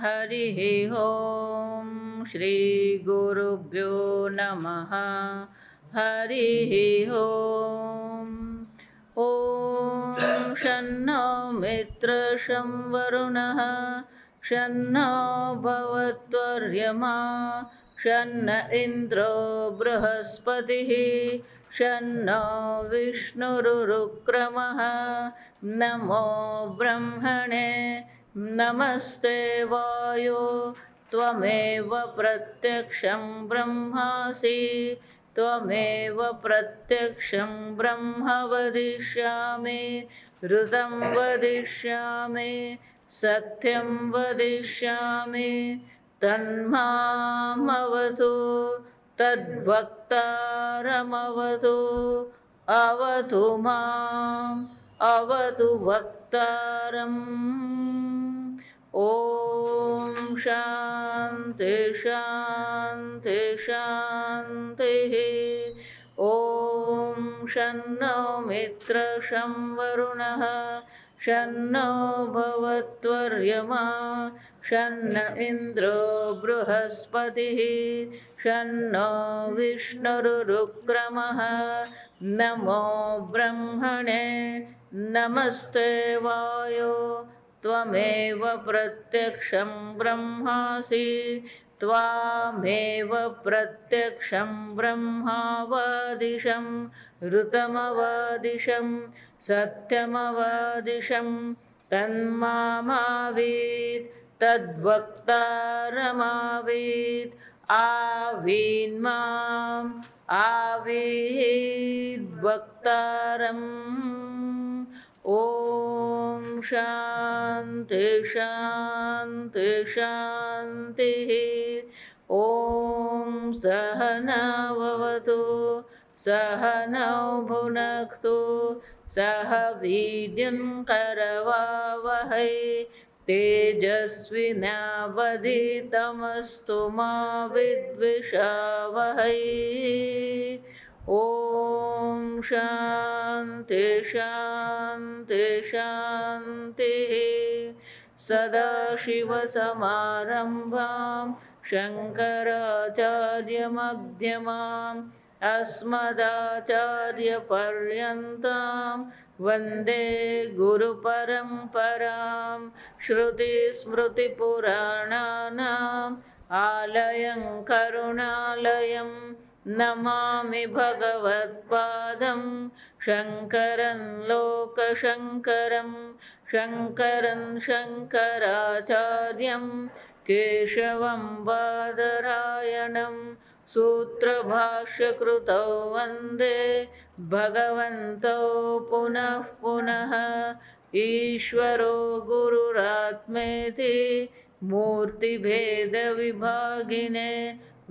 हरिः ॐ श्रीगुरुभ्यो नमः। हरिः ॐ। ॐ शन्नो मित्रशं वरुणः शन्नो भवत्वर्यमा शन्न इन्द्रो बृहस्पतिः शन्नो विष्णुरुक्रमः। नमो ब्रह्मणे नमस्ते वायो त्वमेव प्रत्यक्षं ब्रह्मासि त्वमेव प्रत्यक्षं ब्रह्म वदिष्यामि ऋतं वदिष्यामि सत्यं वदिष्यामि तन्मामवतु तद्वक्तारमवतु अवतु माम् अवतु वक्तारम्। ॐ शान्ति शान्ति शान्तिः। ॐ शन्नो मित्रशं वरुणः शन्नो भवत्वर्यमा शन्न इन्द्रो बृहस्पतिः शन्नो विष्णुरुक्रमः। नमो ब्रह्मणे नमस्ते वायो त्वमेव प्रत्यक्षं ब्रह्मासि त्वामेव प्रत्यक्षं ब्रह्मावादिशं ऋतमवादिशं सत्यमवादिशं तन्मामावीत् तद्वक्तारमावीत् आवीन्माम् आवीद्वक्तारम्। ॐ शान्ति शान्ति शान्तिः। ॐ सहनाववतु सहनौ भुनक्तु सह वीर्यं करवावहै तेजस्विनावधीतमस्तु मा विद्विषावहै। ॐ शान्ति शान्ति शान्तिः। सदाशिवसमारम्भां शङ्कराचार्यमध्यमाम् अस्मदाचार्यपर्यन्तां वन्दे गुरुपरम्परां। श्रुतिस्मृतिपुराणानाम् आलयं करुणालयं नमामि भगवत्पादं शङ्करं लोकशङ्करं शङ्करं शङ्कराचार्यं केशवं बादरायणं सूत्रभाष्यकृतौ वन्दे भगवन्तौ पुनः पुनः। ईश्वरो गुरुरात्मेति मूर्तिभेदविभागिने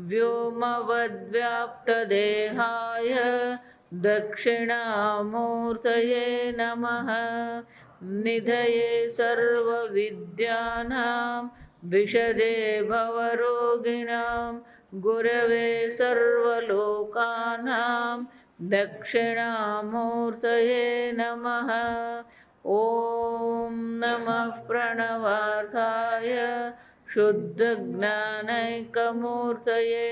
व्योमवद्व्याप्तदेहाय दक्षिणामूर्तये नमः। निधये सर्वविद्यानां विशदे भवरोगिणां गुरवे सर्वलोकानां दक्षिणामूर्तये नमः। ॐ नमः प्रणवार्थाय शुद्धज्ञानैकमूर्तये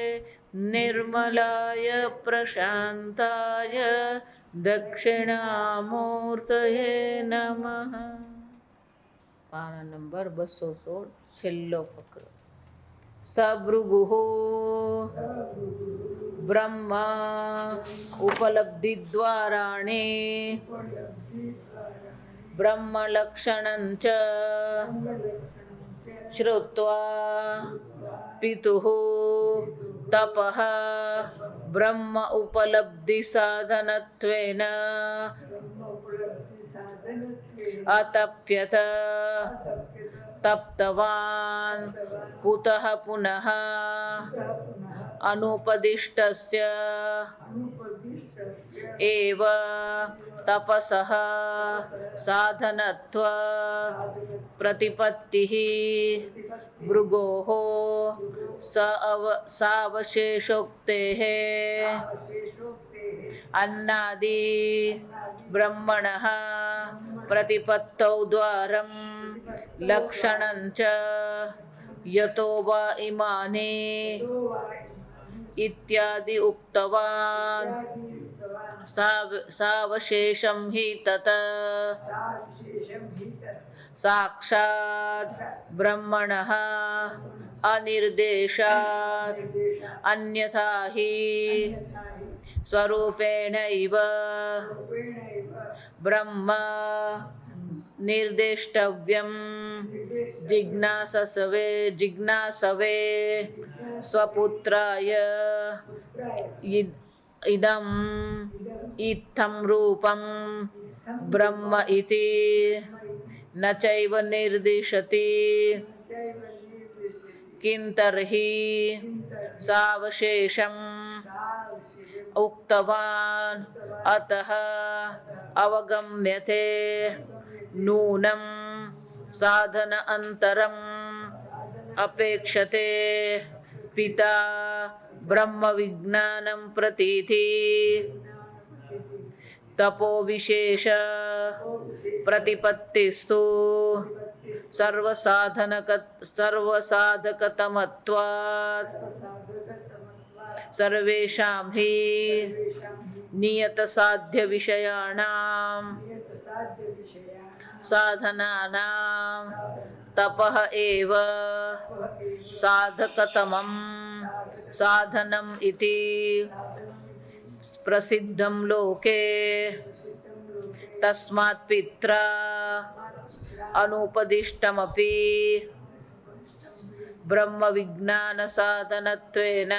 निर्मलाय प्रशान्ताय दक्षिणामूर्तये नमः। पाना नंबर 216 छेल्लो फक्र। सभृगुः ब्रह्मा उपलब्धिद्वाराणि ब्रह्मलक्षणं च श्रुत्वा पितुः तपः ब्रह्म उपलब्धि साधनत्वेन अतप्यत तप्तवान् कुतः पुनः अनुपदिष्टस्य एव तपसः साधनत्व प्रतिपत्तिः भृगोः सावशेषोक्तेः अन्नादि ब्रह्मणः प्रतिपत्तौ द्वारं लक्षणं च यतो वा इमानि इत्यादि उक्तवान् सावशेषं हि तत् साक्षात् ब्रह्मणः अनिर्देशात् अन्यथा हि स्वरूपेणैव ब्रह्म निर्देष्टव्यं जिज्ञासवे स्वपुत्राय इदम् इत्थं रूपं ब्रह्म इति न चैव निर्दिशति किं तर्हि सावशेषम् उक्तवान् अतः अवगम्यते नूनं साधन अंतरम् अपेक्षते पिता ब्रह्म विज्ञानं प्रतीति तपो विशेष प्रतिपत्तिस्तु सर्वसाधकतमत्वात् सर्वेषां हि नियत साध्य विषयाणां साधनानां तपः एव साधकतमं साधनम् इति प्रसिद्धं लोके तस्मात् पित्रा अनुपदिष्टमपि ब्रह्म विज्ञान साधनत्वेन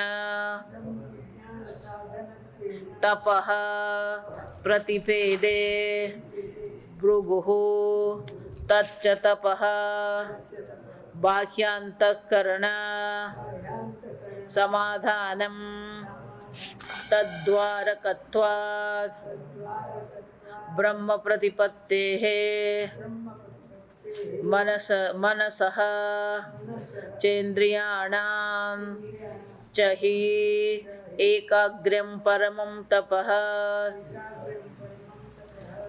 तपः प्रतिपेदे भृगुः तच्च तपः बाह्यांतःकरण समाधानं तद्वारकत्वात् ब्रह्म प्रतिपत्तेः मनसः चेन्द्रियाणां च हि एकाग्र्यं परमं तपः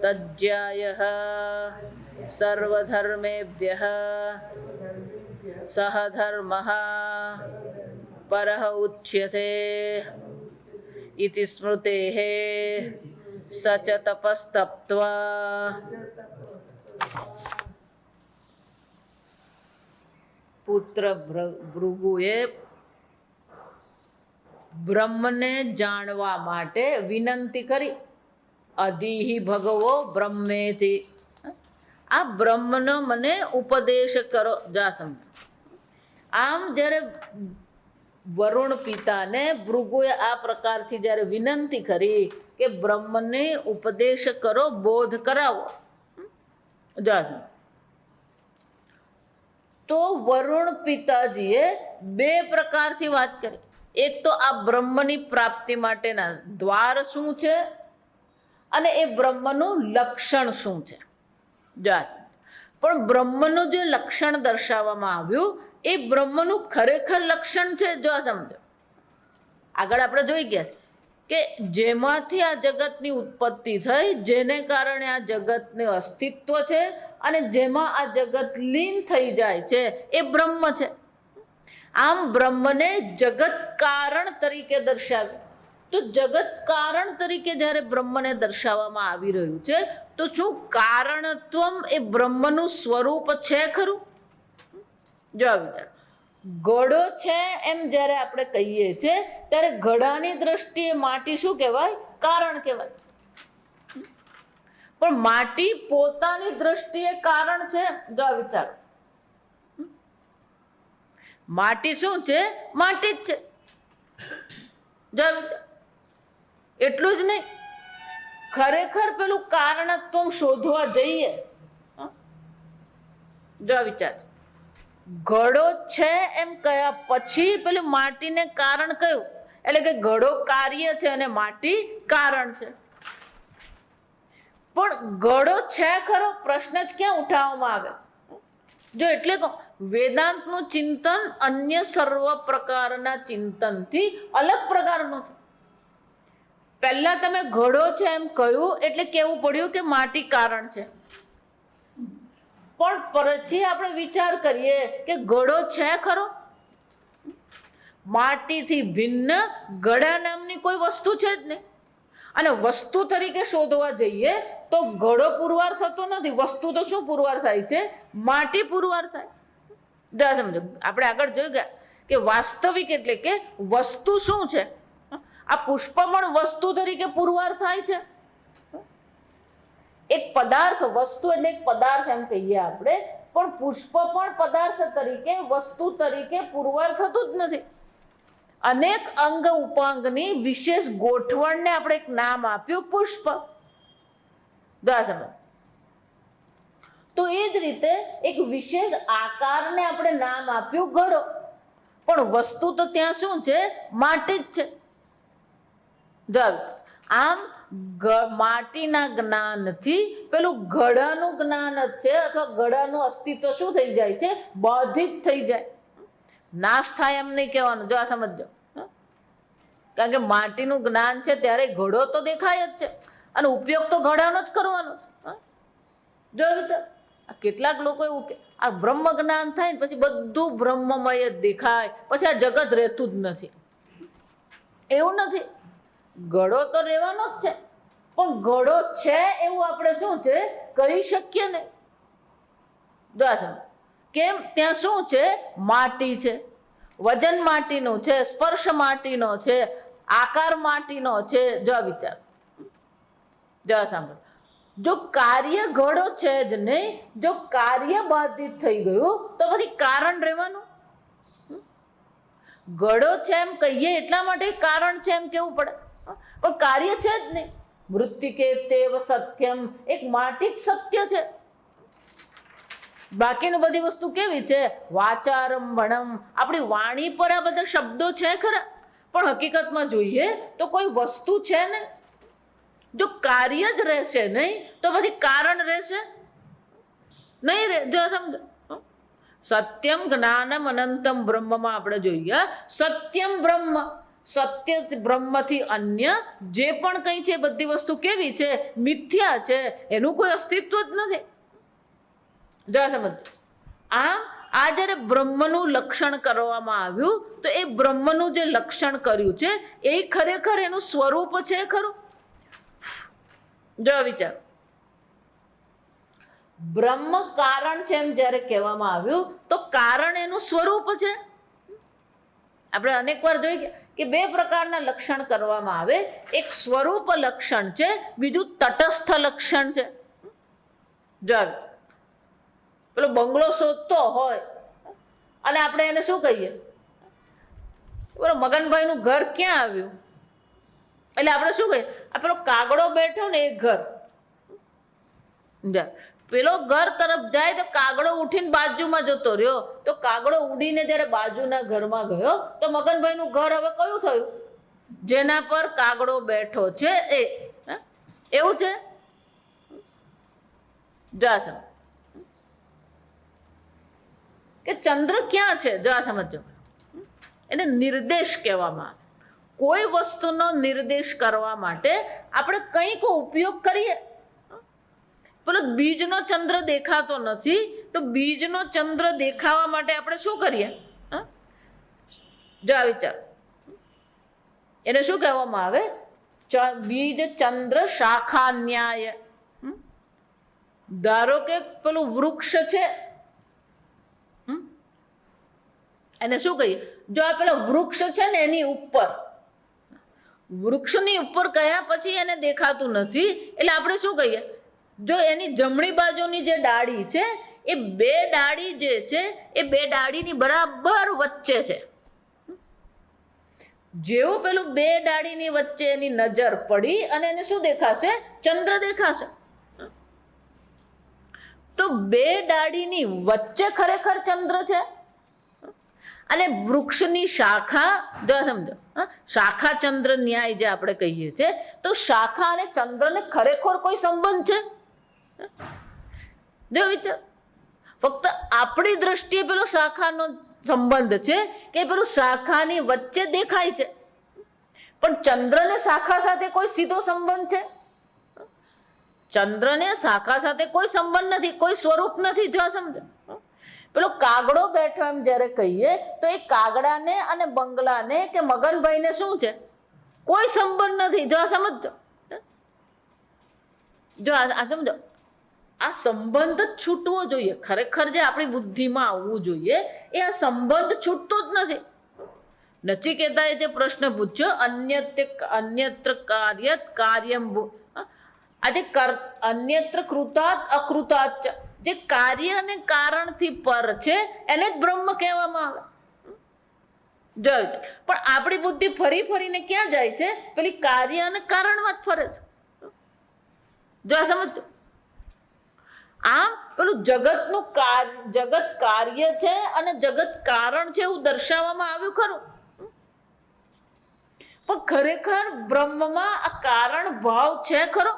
तज्ज्यायः सर्वधर्मेभ्यः सह धर्मः परः उच्यते इति स्मृतेः स च तपस्तप्त्वा પુત્ર ભૃગુએ બ્રહ્મને જાણવા માટે વિનંતી કરી. અધિહિ ભગવો બ્રહ્મેતિ. આ બ્રહ્મનો મને ઉપદેશ કરો. જા સમજો. આમ જ્યારે વરુણ પિતાને ભૃગુએ આ પ્રકારથી જ્યારે વિનંતી કરી કે બ્રહ્મને ઉપદેશ કરો, બોધ કરાવો, જા તો વરુણ પિતાજીએ બે પ્રકારથી વાત કરી. એક તો આ બ્રહ્મની પ્રાપ્તિ માટેના દ્વાર શું છે અને એ બ્રહ્મનું લક્ષણ શું છે. પણ બ્રહ્મનું જે લક્ષણ દર્શાવવામાં આવ્યું એ બ્રહ્મનું ખરેખર લક્ષણ છે. જો સમજો, આગળ આપણે જોઈ ગયા કે જેમાંથી આ જગતની ઉત્પત્તિ થઈ, જેને કારણે આ જગતનું અસ્તિત્વ છે અને જેમાં આ જગત લીન થઈ જાય છે એ બ્રહ્મ છે. આમ બ્રહ્મને જગત કારણ તરીકે દર્શાવ્યું. તો જગત કારણ તરીકે જ્યારે બ્રહ્મને દર્શાવવામાં આવી રહ્યું છે તો શું કારણત્વમ એ બ્રહ્મનું સ્વરૂપ છે ખરું? જો વિચાર, ઘડો છે એમ જ્યારે આપણે કહીએ છીએ ત્યારે ઘડાની દ્રષ્ટિએ માટી શું કહેવાય? કારણ કહેવાય. પણ માટી પોતાની દ્રષ્ટિએ કારણ છે? જો વિચાર, માટી શું છે? માટી જ છે. જો વિચાર, એટલું જ નહીં, ખરેખર પેલું કારણત્વ શોધવા જઈએ, જો વિચાર, ઘડો છે એમ કયા પછી પેલું માટીને કારણ કયું? એટલે કે ઘડો કાર્ય છે અને માટી કારણ છે. પણ ઘડો છે ખરો? પ્રશ્ન જ ક્યાં ઉઠાવવામાં આવે? જો એટલે કહો, વેદાંતનું ચિંતન અન્ય સર્વ પ્રકારના ચિંતનથી અલગ પ્રકારનું છે. પહેલા તમે ઘડો છે એમ કહ્યું એટલે કેવું પડ્યું કે માટી કારણ છે. પણ પછી આપણે વિચાર કરીએ કે ઘડો છે ખરો? માટીથી ભિન્ન ઘડા નામની કોઈ વસ્તુ છે જ નહીં. અને વસ્તુ તરીકે શોધવા જઈએ તો ઘડો પુરવાર થતો નથી. વસ્તુ તો શું પુરવાર થાય છે? માટી પુરવાર થાય. સમજો, આપણે આગળ જોઈ ગયા કે વાસ્તવિક એટલે કે વસ્તુ શું છે. આ પુષ્પ પણ વસ્તુ તરીકે પુરવાર થાય છે. એક પદાર્થ, વસ્તુ એટલે એક પદાર્થ એમ કહીએ આપણે, પણ પુષ્પ પણ પદાર્થ તરીકે, વસ્તુ તરીકે પુરવાર થતું જ નથી. અનેક અંગ ઉપાંગની વિશેષ ગોઠવણને આપણે એક નામ આપ્યું પુષ્પ. તો એ જ રીતે એક વિશેષ આકારને આપણે નામ આપ્યું ઘડો. પણ વસ્તુ તો ત્યાં શું છે? માટી જ છે. આમ માટીના જ્ઞાનથી પેલું ઘડાનું જ્ઞાન જ છે, અથવા ઘડાનું અસ્તિત્વ શું થઈ જાય છે? બાધિત થઈ જાય. નાશ થાય એમ નહીં કહેવાનું. જો આ સમજો, કારણ કે માટીનું જ્ઞાન છે ત્યારે ઘડો તો દેખાય જ છે, અને ઉપયોગ તો ઘડાનો જ કરવાનો છે. જો કેટલાક લોકો એવું કે આ બ્રહ્મ જ્ઞાન થાય ને પછી બધું બ્રહ્મમય જ દેખાય, પછી આ જગત રહેતું જ નથી. એવું નથી. ઘડો તો રહેવાનો જ છે, પણ ઘડો છે એવું આપણે શું છે કહી શકીએ ને. કેમ? ત્યાં શું છે? માટી છે, વજન માટીનું છે, સ્પર્શ માટીનો છે, આકાર માટીનો છે. જો વિચાર, જો સાંભળ, જો કાર્ય ઘડો છે જ નહીં, જો કાર્ય બાધિત થઈ ગયું તો પછી કારણ રહેવાનું. ઘડો છે એમ કહીએ એટલા માટે કારણ છે એમ કેવું પડે, પણ કાર્ય છે જ નહીં. મૃત્તિકે તેવ સત્યમ, એક માટી જ સત્ય છે. બાકીની બધી વસ્તુ કેવી છે? વાચારંભણમ, આપણી વાણી પર આ બધા શબ્દો છે ખરા, પણ હકીકતમાં જોઈએ તો કોઈ વસ્તુ છે ને. જો કાર્ય જ રહેશે નહીં તો પછી કારણ રહેશે નહીં રે. જો સમજો, સત્યમ જ્ઞાનમ અનંતમ બ્રહ્મમાં આપણે જોઈએ સત્યમ બ્રહ્મ, સત્ય બ્રહ્મથી અન્ય જે પણ કંઈ છે બધી વસ્તુ કેવી છે? મિથ્યા છે, એનું કોઈ અસ્તિત્વ જ નથી. જો સમજ, આમ આ જ્યારે બ્રહ્મનું લક્ષણ કરવામાં આવ્યું તો એ બ્રહ્મનું જે લક્ષણ કર્યું છે એ ખરેખર એનું સ્વરૂપ છે ખરું? જો વિચાર, બ્રહ્મ કારણ છે એમ જ્યારે કહેવામાં આવ્યું તો કારણ એનું સ્વરૂપ છે. આપણે અનેક વાર જોઈ ગયા કે બે પ્રકારના લક્ષણ કરવામાં આવે. એક સ્વરૂપ લક્ષણ છે, બીજું તટસ્થ લક્ષણ છે. જો પેલો બંગલો શોધતો હોય અને આપણે એને શું કહીએ? બોલો મગનભાઈ નું ઘર ક્યાં આવ્યું? એટલે આપણે શું કહીએ? આ પેલો કાગડો બેઠો ને એ ઘર. પેલો ઘર તરફ જાય તો કાગડો ઉઠીને બાજુમાં જતો રહ્યો, તો કાગડો ઉડીને જયારે બાજુના ઘરમાં ગયો તો મગનભાઈ નું ઘર હવે કયું થયું? જેના પર કાગડો બેઠો છે એ. એવું છે? જા કે ચંદ્ર ક્યાં છે? જો આ સમજો, એને નિર્દેશ કહેવામાં આવે. કોઈ વસ્તુનો નિર્દેશ કરવા માટે આપણે કંઈક ઉપયોગ કરીએ. પેલો બીજનો ચંદ્ર દેખાતો નથી, તો બીજનો ચંદ્ર દેખાવા માટે આપણે શું કરીએ? જો આ વિચાર, એને શું કહેવામાં આવે? બીજ ચંદ્ર શાખા ન્યાય. ધારો કે પેલું વૃક્ષ છે, એને શું કહીએ? જો આ પેલા વૃક્ષ છે ને એની ઉપર, વૃક્ષની ઉપર ગયા પછી એને દેખાતું નથી, એટલે આપણે શું કહીએ? જો એની જમણી બાજુની જે ડાળી છે એ બે ડાળી જે છે એ બે ડાળીની બરાબર વચ્ચે છે. જેવું પેલું બે ડાળીની વચ્ચે એની નજર પડી અને એને શું દેખાશે? ચંદ્ર દેખાશે. તો બે ડાળીની વચ્ચે ખરેખર ચંદ્ર છે. અને વૃક્ષની શાખા, જો સમજો, શાખા ચંદ્ર ન્યાય જે આપણે કહીએ છીએ, તો શાખા અને ચંદ્રને ખરેખર કોઈ સંબંધ છે? જો વિચાર, ફક્ત આપણી દ્રષ્ટિએ પેલો શાખાનો સંબંધ છે કે પેલું શાખાની વચ્ચે દેખાય છે, પણ ચંદ્ર ને શાખા સાથે કોઈ સીધો સંબંધ છે? ચંદ્ર ને શાખા સાથે કોઈ સંબંધ નથી, કોઈ સ્વરૂપ નથી. જો સમજો, પેલો કાગડો બેઠો એમ જયારે કહીએ તો એ કાગડાને અને બંગલાને કે મગનભાઈને શું છે? કોઈ સંબંધ નથી. જો સમજો, જો આ સમજો, આ સંબંધ જ છૂટવો જોઈએ. ખરેખર જે આપણી બુદ્ધિમાં આવવું જોઈએ એ આ સંબંધ છૂટતો જ નથી. નચિકેતાએ જે પ્રશ્ન પૂછ્યો, અન્યત્ર કાર્યત કાર્યમ, આજે અન્યત્ર કૃતાત અકૃતાત, જે કાર્ય અને કારણથી પર છે એને જ બ્રહ્મ કહેવામાં આવે. જોયું? પણ આપણી બુદ્ધિ ફરી ફરીને ક્યાં જાય છે? પેલી કાર્ય અને કારણમાં જ ફરે છે. જો સમજો, આમ પેલું જગતનું જગત કાર્ય છે અને જગત કારણ છે એવું દર્શાવવામાં આવ્યું ખરું, પણ ખરેખર બ્રહ્મમાં આ કારણ ભાવ છે ખરો?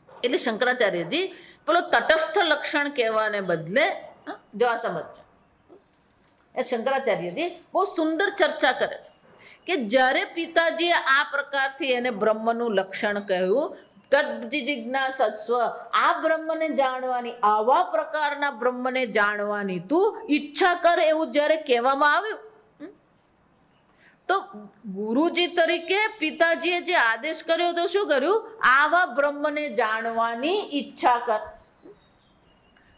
એટલે શંકરાચાર્યજી પેલો તટસ્થ લક્ષણ કહેવાને બદલે, જો આ સમજો, એ શંકરાચાર્યજી બહુ સુંદર ચર્ચા કરે છે કે જ્યારે પિતાજીએ આ પ્રકારથી એને બ્રહ્મનું લક્ષણ કહ્યું, તજ્જિજ્ઞાસસ્વ, આ બ્રહ્મને જાણવાની, આવા પ્રકારના બ્રહ્મને જાણવાની તું ઈચ્છા કર, એવું જ્યારે કહેવામાં આવ્યું, તો ગુરુજી તરીકે પિતાજીએ જે આદેશ કર્યો તો શું કર્યું? આવા બ્રહ્મને જાણવાની ઈચ્છા કર.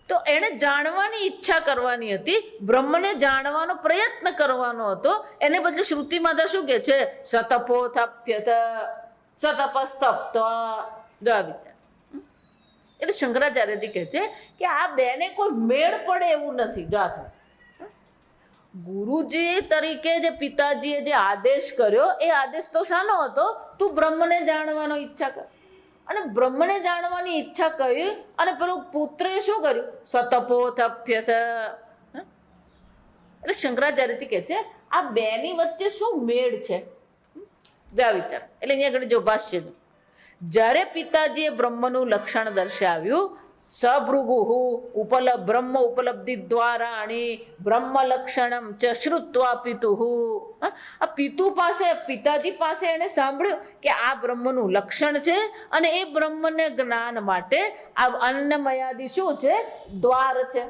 તો એને જાણવાની ઈચ્છા કરવાની હતી, બ્રહ્મને જાણવાનો પ્રયત્ન કરવાનો હતો. એને બદલે શ્રુતિમાં તો શું કે છે? સતપોથપ્યત સતપસ્તપ્ત. એટલે શંકરાચાર્યજી કહે છે કે આ બેને કોઈ મેળ પડે એવું નથી. ગુરુજી તરીકે જે પિતાજીએ જે આદેશ કર્યો એ આદેશ તો શાનો હતો? તું બ્રહ્મને જાણવાનો ઈચ્છા કર. અને બ્રહ્મને જાણવાની ઈચ્છા કરી અને પેલું પુત્રે શું કર્યું? સતપોથપ્યત. એટલે શંકરાચાર્યજી કહે છે આ બેની વચ્ચે શું મેળ છે? જા વિચાર. એટલે અહીંયા આગળ જો ભાષ્ય, જ્યારે પિતાજીએ બ્રહ્મનું લક્ષણ દર્શાવ્યું, સભૃગુઃ બ્રહ્મ ઉપલબ્ધિ દ્વારાણી બ્રહ્મ લક્ષણમ ચ શ્રુત્વા પિતુઃ. આ પિતુ પાસે, પિતાજી પાસે એને સાંભળ્યું કે આ બ્રહ્મનું લક્ષણ છે અને એ બ્રહ્મને જ્ઞાન માટે આ અન્નમયાદિ શું છે? દ્વાર છે.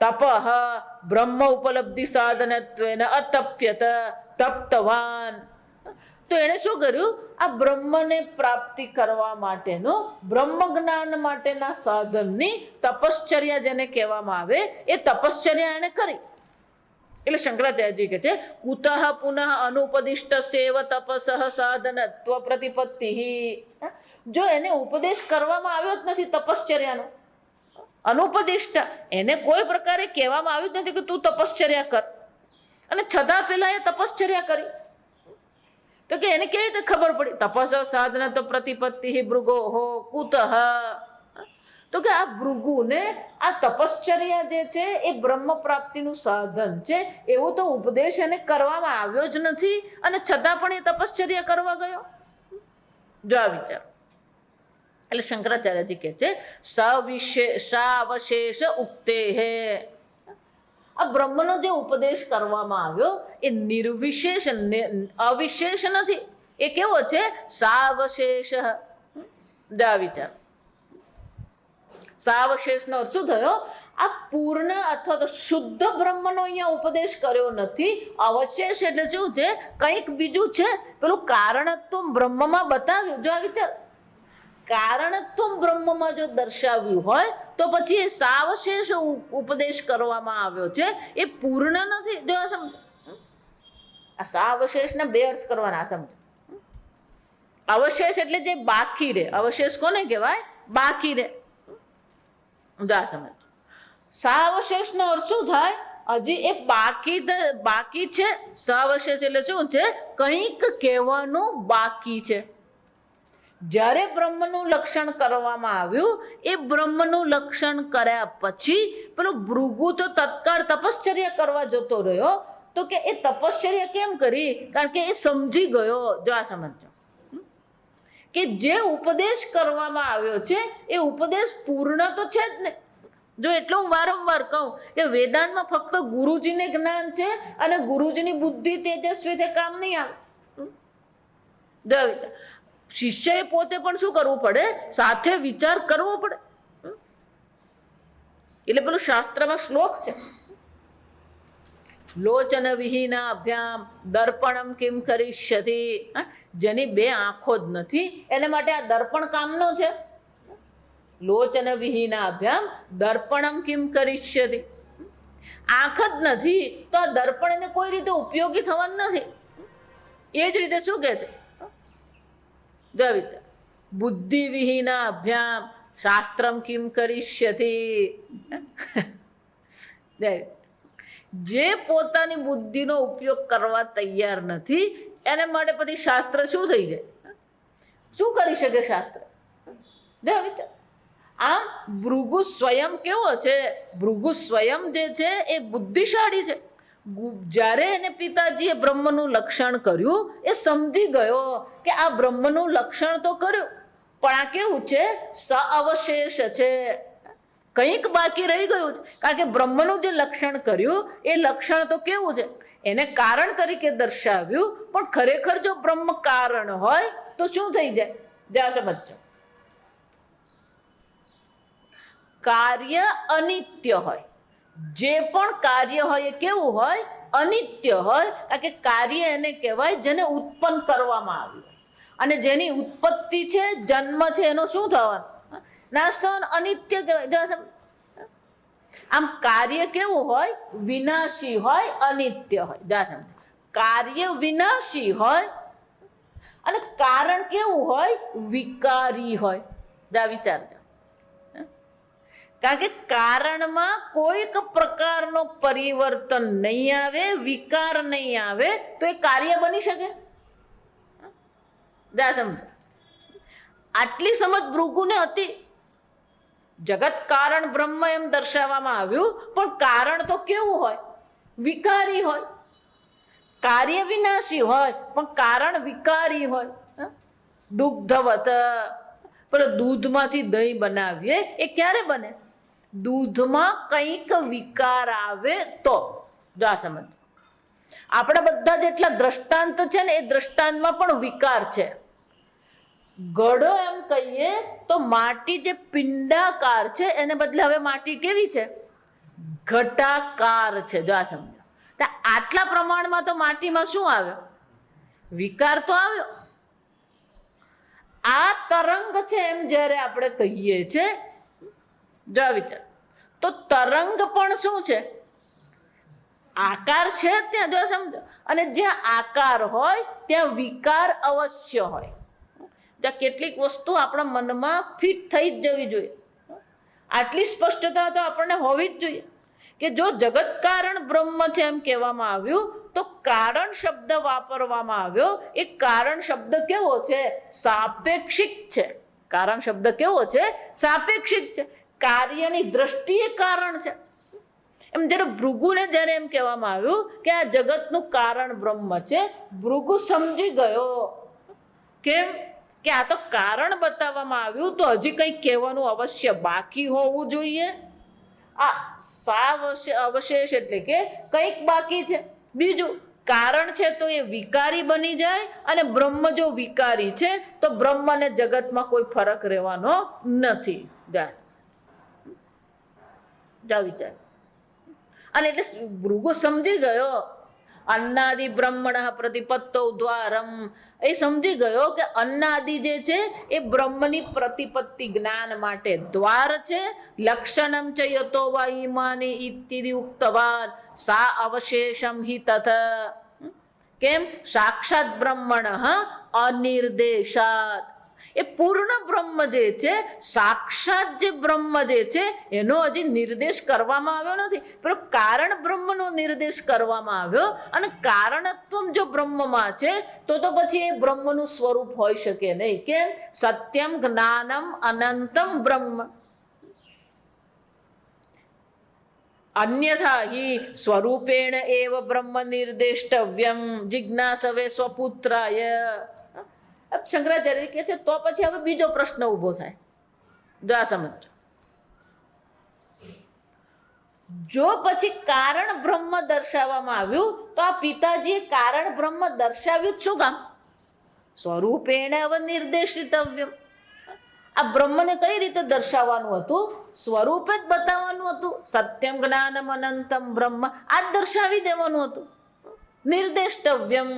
તપઃ બ્રહ્મ ઉપલબ્ધિ સાધનત્વેન અતપ્યત તપ્તવાન. તો એને શું કર્યું? આ બ્રહ્મને પ્રાપ્તિ કરવા માટેનું, બ્રહ્મ જ્ઞાન માટેના સાધનની તપશ્ચર્યા જેને કહેવામાં આવે એ તપશ્ચર્યા એને કરી. એટલે શંકરાચાર્યજી કહે છે કુતઃ પુનઃ અનુપદિષ્ટ સેવ તપસઃ સાધનત્વ પ્રતિપત્તિ. જો એને ઉપદેશ કરવામાં આવ્યો જ નથી તપશ્ચર્યાનો, અનુપદિષ્ટ, એને કોઈ પ્રકારે કહેવામાં આવ્યું જ નથી કે તું તપશ્ચર્યા કર, અને છતાં પેલા એ તપશ્ચર્યા કરી, તો કે એને કેવી રીતે ખબર પડી? તપસ સાધન તો પ્રતિપત્તિ ભૃગો હો કુતઃ. તો કે આ ભૃગુને આ તપશ્ચર્યા જે છે એ બ્રહ્મ પ્રાપ્તિનું સાધન છે એવો તો ઉપદેશ એને કરવામાં આવ્યો જ નથી, અને છતાં પણ એ તપશ્ચર્યા કરવા ગયો. જો આ વિચાર. એટલે શંકરાચાર્યજી કહે છે સાવશેષ ઉક્તે હે. આ બ્રહ્મનો જે ઉપદેશ કરવામાં આવ્યો એ નિર્વિશેષ, અવિશેષ નથી. એ કેવો છે? સાવશેષ. જા વિચાર. સાવશેષ નો શું થયો? આ પૂર્ણ અથવા તો શુદ્ધ બ્રહ્મનો અહીંયા ઉપદેશ કર્યો નથી. અવશેષ એટલે શું છે? કંઈક બીજું છે. પેલું કારણત્વ બ્રહ્મમાં બતાવ્યું. જો આ વિચાર, કારણત્વ બ્રહ્મમાં જો દર્શાવ્યું હોય તો પછી એ સાવશેષ ઉપદેશ કરવામાં આવ્યો છે એ પૂર્ણ નથી. જો આ સમજો, આ સાવશેષના બે અર્થ કરવાના. સમજો, અવશેષ એટલે જે બાકી રહે. અવશેષ કોને કહેવાય? બાકી રહે. જા સમજ. સાવશેષ નો અર્થ શું થાય? હજી એ બાકી છે. સાવશેષ એટલે શું છે? કંઈક કહેવાનું બાકી છે. જ્યારે બ્રહ્મનું લક્ષણ કરવામાં આવ્યું, એ બ્રહ્મનું લક્ષણ કર્યા પછી પેલો ભૃગુ તો તત્કાળ તપશ્ચર્યા કરવા જતો રહ્યો. તો કે એ તપશ્ચર્યા કેમ કરી? કારણ કે એ સમજી ગયો. જો આ સમજો કે જે ઉપદેશ કરવામાં આવ્યો છે એ ઉપદેશ પૂર્ણ તો છે જ ને. જો એટલે હું વારંવાર કહું કે વેદાંતમાં ફક્ત ગુરુજીને જ્ઞાન છે અને ગુરુજીની બુદ્ધિ તેજસ્વી તે કામ નહીં આવે. શિષ્યએ પોતે પણ શું કરવું પડે? સાથે વિચાર કરવો પડે. એટલે પેલું શાસ્ત્રમાં શ્લોક છે, લોચન વિહીના અભ્યામ દર્પણમ કિમ કરીષ્યતિ. જેની બે આંખો જ નથી એને માટે આ દર્પણ કામનો છે. લોચન વિહીના અભ્યામ દર્પણમ કિમ કરીષ્યતિ. આંખ જ નથી તો આ દર્પણ એને કોઈ રીતે ઉપયોગી થવાનું નથી. એ જ રીતે શું કે છે? બુદ્ધિ વિહીના અભ્યામ શાસ્ત્રમ કિમ કરીષ્યતિ. જે પોતાની બુદ્ધિનો ઉપયોગ કરવા તૈયાર નથી એને માટે પછી શાસ્ત્ર શું થઈ જાય? શું કરી શકે શાસ્ત્ર? આમ ભૃગુ સ્વયં કેવો છે? ભૃગુ સ્વયં જે છે એ બુદ્ધિશાળી છે. જ્યારે એને પિતાજીએ બ્રહ્મનું લક્ષણ કર્યું એ સમજી ગયો કે આ બ્રહ્મનું લક્ષણ તો કર્યું પણ આ કેવું છે? સઅવશેષ છે, કંઈક બાકી રહી ગયું છે. કારણ કે બ્રહ્મનું જે લક્ષણ કર્યું એ લક્ષણ તો કેવું છે? એને કારણ તરીકે દર્શાવ્યું પણ ખરેખર જો બ્રહ્મ કારણ હોય તો શું થઈ જાય? જ્યાં સમજો કાર્ય અનિત્ય હોય, જે પણ કાર્ય હોય એ કેવું હોય? અનિત્ય હોય. કારણ કે કાર્ય એને કહેવાય જેને ઉત્પન્ન કરવામાં આવ્યું અને જેની ઉત્પત્તિ છે, જન્મ છે, એનો શું થવાનું? નાશ થવાનો. અનિત્ય કહેવાય. આમ કાર્ય કેવું હોય? વિનાશી હોય, અનિત્ય હોય. કાર્ય વિનાશી હોય અને કારણ કેવું હોય? વિકારી હોય. વિચારજો. કારણ કે કારણમાં કોઈક પ્રકારનો પરિવર્તન નહીં આવે, વિકાર નહીં આવે તો એ કાર્ય બની શકે? સમજો. આટલી સમજ ભૃગુને હતી. જગત કારણ બ્રહ્મ એમ દર્શાવવામાં આવ્યું પણ કારણ તો કેવું હોય? વિકારી હોય. કાર્ય વિનાશી હોય પણ કારણ વિકારી હોય. દુગ્ધવત. પેલો દૂધમાંથી દહીં બનાવીએ એ ક્યારે બને? દૂધમાં કંઈક વિકાર આવે તો. સમજ. આપણા બધા જેટલા દ્રષ્ટાંત છે ને એ દ્રષ્ટાંતમાં પણ વિકાર છે. ઘડો એમ કહીએ તો માટી જે પિંડાકાર છે એને બદલે હવે માટી કેવી છે? ઘટાકાર છે. સમજો. આટલા પ્રમાણમાં તો માટીમાં શું આવ્યો? વિકાર તો આવ્યો. આ તરંગ છે એમ જ્યારે આપણે કહીએ છીએ વિચાર તો તરંગ પણ શું છે? આકાર છે ત્યાં. જો સમજો. અને જ્યાં આકાર હોય ત્યાં વિકાર અવશ્ય હોય. જ્યાં કેટલીક વસ્તુ આપણા મનમાં ફિટ થઈ જ જવી જોઈએ. આટલી સ્પષ્ટતા તો આપણને હોવી જ જોઈએ કે જો જગત કારણ બ્રહ્મ છે એમ કહેવામાં આવ્યું તો કારણ શબ્દ વાપરવામાં આવ્યો. એ કારણ શબ્દ કેવો છે? સાપેક્ષિક છે. કારણ શબ્દ કેવો છે? સાપેક્ષિક છે. કાર્યની દ્રષ્ટિએ કારણ છે. એમ જ્યારે ભૃગુને જ્યારે એમ કહેવામાં આવ્યું કે આ જગતનું કારણ બ્રહ્મ છે, ભૃગુ સમજી ગયો. કેમ? કે આ તો કારણ બતાવવામાં આવ્યું તો હજી કંઈક કહેવાનું અવશ્ય બાકી હોવું જોઈએ. આ અવશેષ એટલે કે કંઈક બાકી છે. બીજું કારણ છે તો એ વિકારી બની જાય અને બ્રહ્મ જો વિકારી છે તો બ્રહ્મ અને જગતમાં કોઈ ફરક રહેવાનો નથી. વિચાર. અને એટલે ભૃગુ સમજી ગયો અન્નાદિ બ્રહ્મણ પ્રતિપત્તો દ્વારમ. એ સમજી ગયો કે અન્નાદિ જે છે એ બ્રહ્મની પ્રતિપત્તિ જ્ઞાન માટે દ્વાર છે. લક્ષણમ ચ યતો વા ઈમાની ઇત્યદિ ઉક્તવાન સા અવશેષમ હિ તથ. કેમ? સાક્ષાત બ્રહ્મણ અનિર્દેશાત. એ પૂર્ણ બ્રહ્મ જે છે, સાક્ષાત જે બ્રહ્મ જે છે એનો હજી નિર્દેશ કરવામાં આવ્યો નથી. pero કારણ બ્રહ્મનો નિર્દેશ કરવામાં આવ્યો અને કારણત્વ જો બ્રહ્મમાં છે તો પછી એ બ્રહ્મનું સ્વરૂપ હોઈ શકે નહીં. કેમ? સત્યમ જ્ઞાનમ અનંતમ બ્રહ્મ. અન્યથા હિ સ્વરૂપેણ એવ બ્રહ્મ નિર્દેષ્ટવ્યમ જિજ્ઞાસવે સ્વપુત્રાય. શંકરાચાર્ય કહે છે તો પછી હવે બીજો પ્રશ્ન ઉભો થાય. સમજો. જો પછી કારણ બ્રહ્મ દર્શાવવામાં આવ્યું તો આ પિતાજીએ કારણ બ્રહ્મ દર્શાવ્યું શું કામ? સ્વરૂપેણ અવનિર્દેશિતવ્યમ. આ બ્રહ્મને કઈ રીતે દર્શાવવાનું હતું? સ્વરૂપે જ બતાવવાનું હતું. સત્યમ જ્ઞાનમ અનંતમ બ્રહ્મ આ જ દર્શાવી દેવાનું હતું. નિર્દેષ્ટવ્યમ.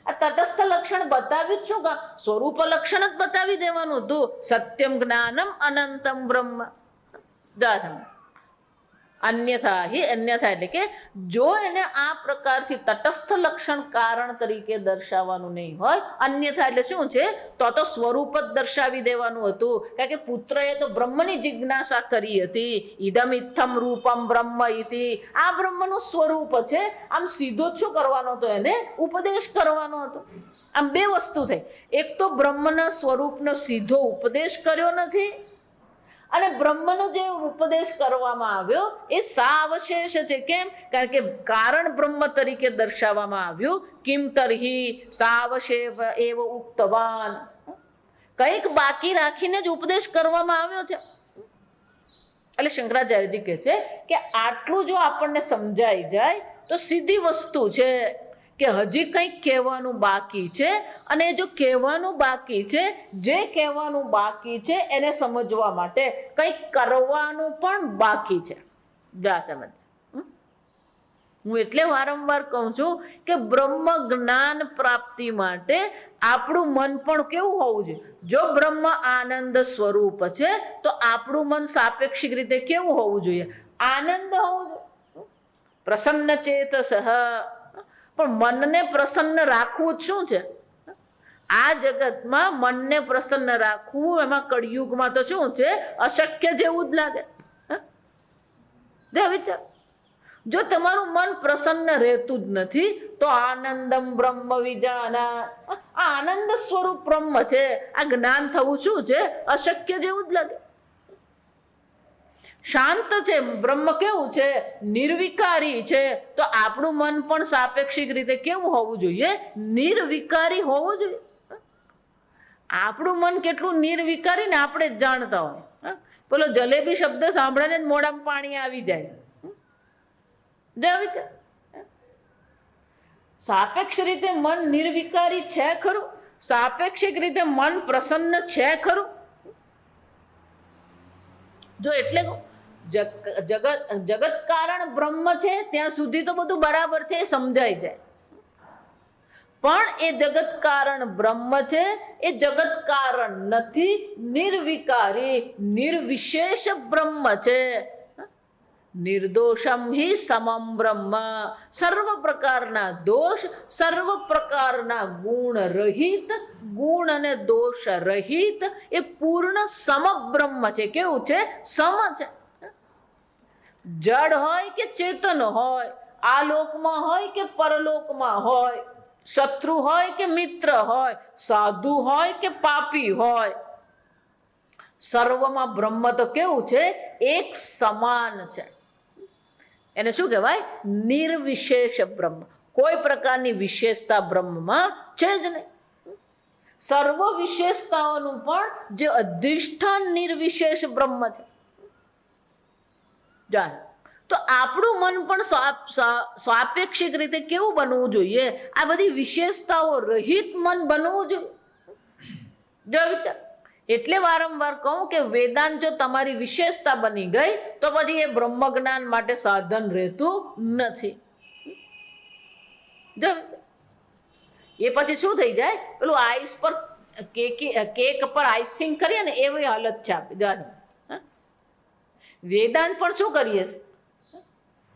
આ તટસ્થ લક્ષણ બતાવ્યું જ શું કામ? સ્વરૂપ લક્ષણ જ બતાવી દેવાનું હતું. સત્યમ જ્ઞાનમ અનંતમ બ્રહ્મ. અન્યથા એટલે કે જો એને આ પ્રકારથી તટસ્થ લક્ષણ કારણ તરીકે દર્શાવવાનું નહીં હોય, અન્યથા એટલે શું છે? તો સ્વરૂપ જ દર્શાવી દેવાનું હતું. કારણ કે પુત્રએ તો બ્રહ્મની જિજ્ઞાસા કરી હતી. ઇદમ ઇત્થમ રૂપમ બ્રહ્મ ઇતિ. આ બ્રહ્મનું સ્વરૂપ છે. આમ સીધો જ શું કરવાનો હતો? એને ઉપદેશ કરવાનો હતો. આમ બે વસ્તુ થઈ. એક તો બ્રહ્મના સ્વરૂપનો સીધો ઉપદેશ કર્યો નથી, અને બ્રહ્મનો જે ઉપદેશ કરવામાં આવ્યો એ સાવશેષ છે. કેમ? કારણ કે કારણ બ્રહ્મ તરીકે દર્શાવવામાં આવ્યું. કિમ તર્હિ સાવશેષ એવ ઉક્તવાન. કંઈક બાકી રાખીને જ ઉપદેશ કરવામાં આવ્યો છે. એટલે શંકરાચાર્યજી કહે છે કે આટલું જો આપણને સમજાઈ જાય તો સીધી વસ્તુ છે કે હજી કંઈક કહેવાનું બાકી છે, અને જો કહેવાનું બાકી છે, જે કહેવાનું બાકી છે એને સમજવા માટે કંઈક કરવાનું પણ બાકી છે. સમજ. હું એટલે વારંવાર કહું છું કે બ્રહ્મ જ્ઞાન પ્રાપ્તિ માટે આપણું મન પણ કેવું હોવું જોઈએ? જો બ્રહ્મ આનંદ સ્વરૂપ છે તો આપણું મન સાપેક્ષિક રીતે કેવું હોવું જોઈએ? આનંદ હોવું જોઈએ. પ્રસન્ન ચેતસઃ. પણ મનને પ્રસન્ન રાખવું જ શું છે? આ જગતમાં મનને પ્રસન્ન રાખવું એમાં કળિયુગમાં તો શું છે? અશક્ય જેવું જ લાગે. વિચાર, જો તમારું મન પ્રસન્ન રહેતું જ નથી તો આનંદમ બ્રહ્મ વિજાના. આ આનંદ સ્વરૂપ બ્રહ્મ છે. આ જ્ઞાન થવું શું છે? અશક્ય જેવું જ લાગે. શાંત છે બ્રહ્મ. કેવું છે? નિર્વિકારી છે. તો આપણું મન પણ સાપેક્ષિક રીતે કેવું હોવું જોઈએ? નિર્વિકારી હોવું જોઈએ. આપણું મન કેટલું નિર્વિકારી ને આપણે જ જાણતા હોય. પેલો જલેબી શબ્દ સાંભળીને જ મોઢામાં પાણી આવી જાય. સાપેક્ષ રીતે મન નિર્વિકારી છે ખરું? સાપેક્ષિક રીતે મન પ્રસન્ન છે ખરું? જો એટલે જગત કારણ બ્રહ્મ છે ત્યાં સુધી તો બધું બરાબર છે, એ સમજાઈ જાય. પણ એ જગત કારણ બ્રહ્મ છે, એ જગત કારણ નથી. નિર્વિકારી નિર્વિશેષ બ્રહ્મ છે. નિર્દોષમ હિ સમમ બ્રહ્મ. સર્વ પ્રકારના દોષ, સર્વ પ્રકારના ગુણ રહિત, ગુણ અને દોષ રહિત એ પૂર્ણ સમ બ્રહ્મ છે. કેવું છે? સમ છે. જડ હોય કે ચેતન હોય, આ લોકમાં હોય કે પરલોકમાં હોય, શત્રુ હોય કે મિત્ર હોય, સાધુ હોય કે પાપી હોય, સર્વમાં બ્રહ્મ તો કેવું છે? એક સમાન છે. એને શું કહેવાય? નિર્વિશેષ બ્રહ્મ. કોઈ પ્રકારની વિશેષતા બ્રહ્મમાં છે જ નહીં. સર્વ વિશેષતાઓનું પણ જે અધિષ્ઠાન નિર્વિશેષ બ્રહ્મ છે. તો આપણું મન પણ સાપેક્ષિક રીતે કેવું બનવું જોઈએ? આ બધી વિશેષતાઓ રહિત મન બનવું જોઈએ. જો વિચાર, એટલે વારંવાર કહું કે વેદાંત જો તમારી વિશેષતા બની ગઈ તો પછી એ બ્રહ્મ જ્ઞાન માટે સાધન રહેતું નથી. જો એ પછી શું થઈ જાય? પેલું આઈસ પર કેક પર આઈસિંગ કરીએ ને એવી હાલત છે આપણી. વેદાંત પણ શું કરીએ?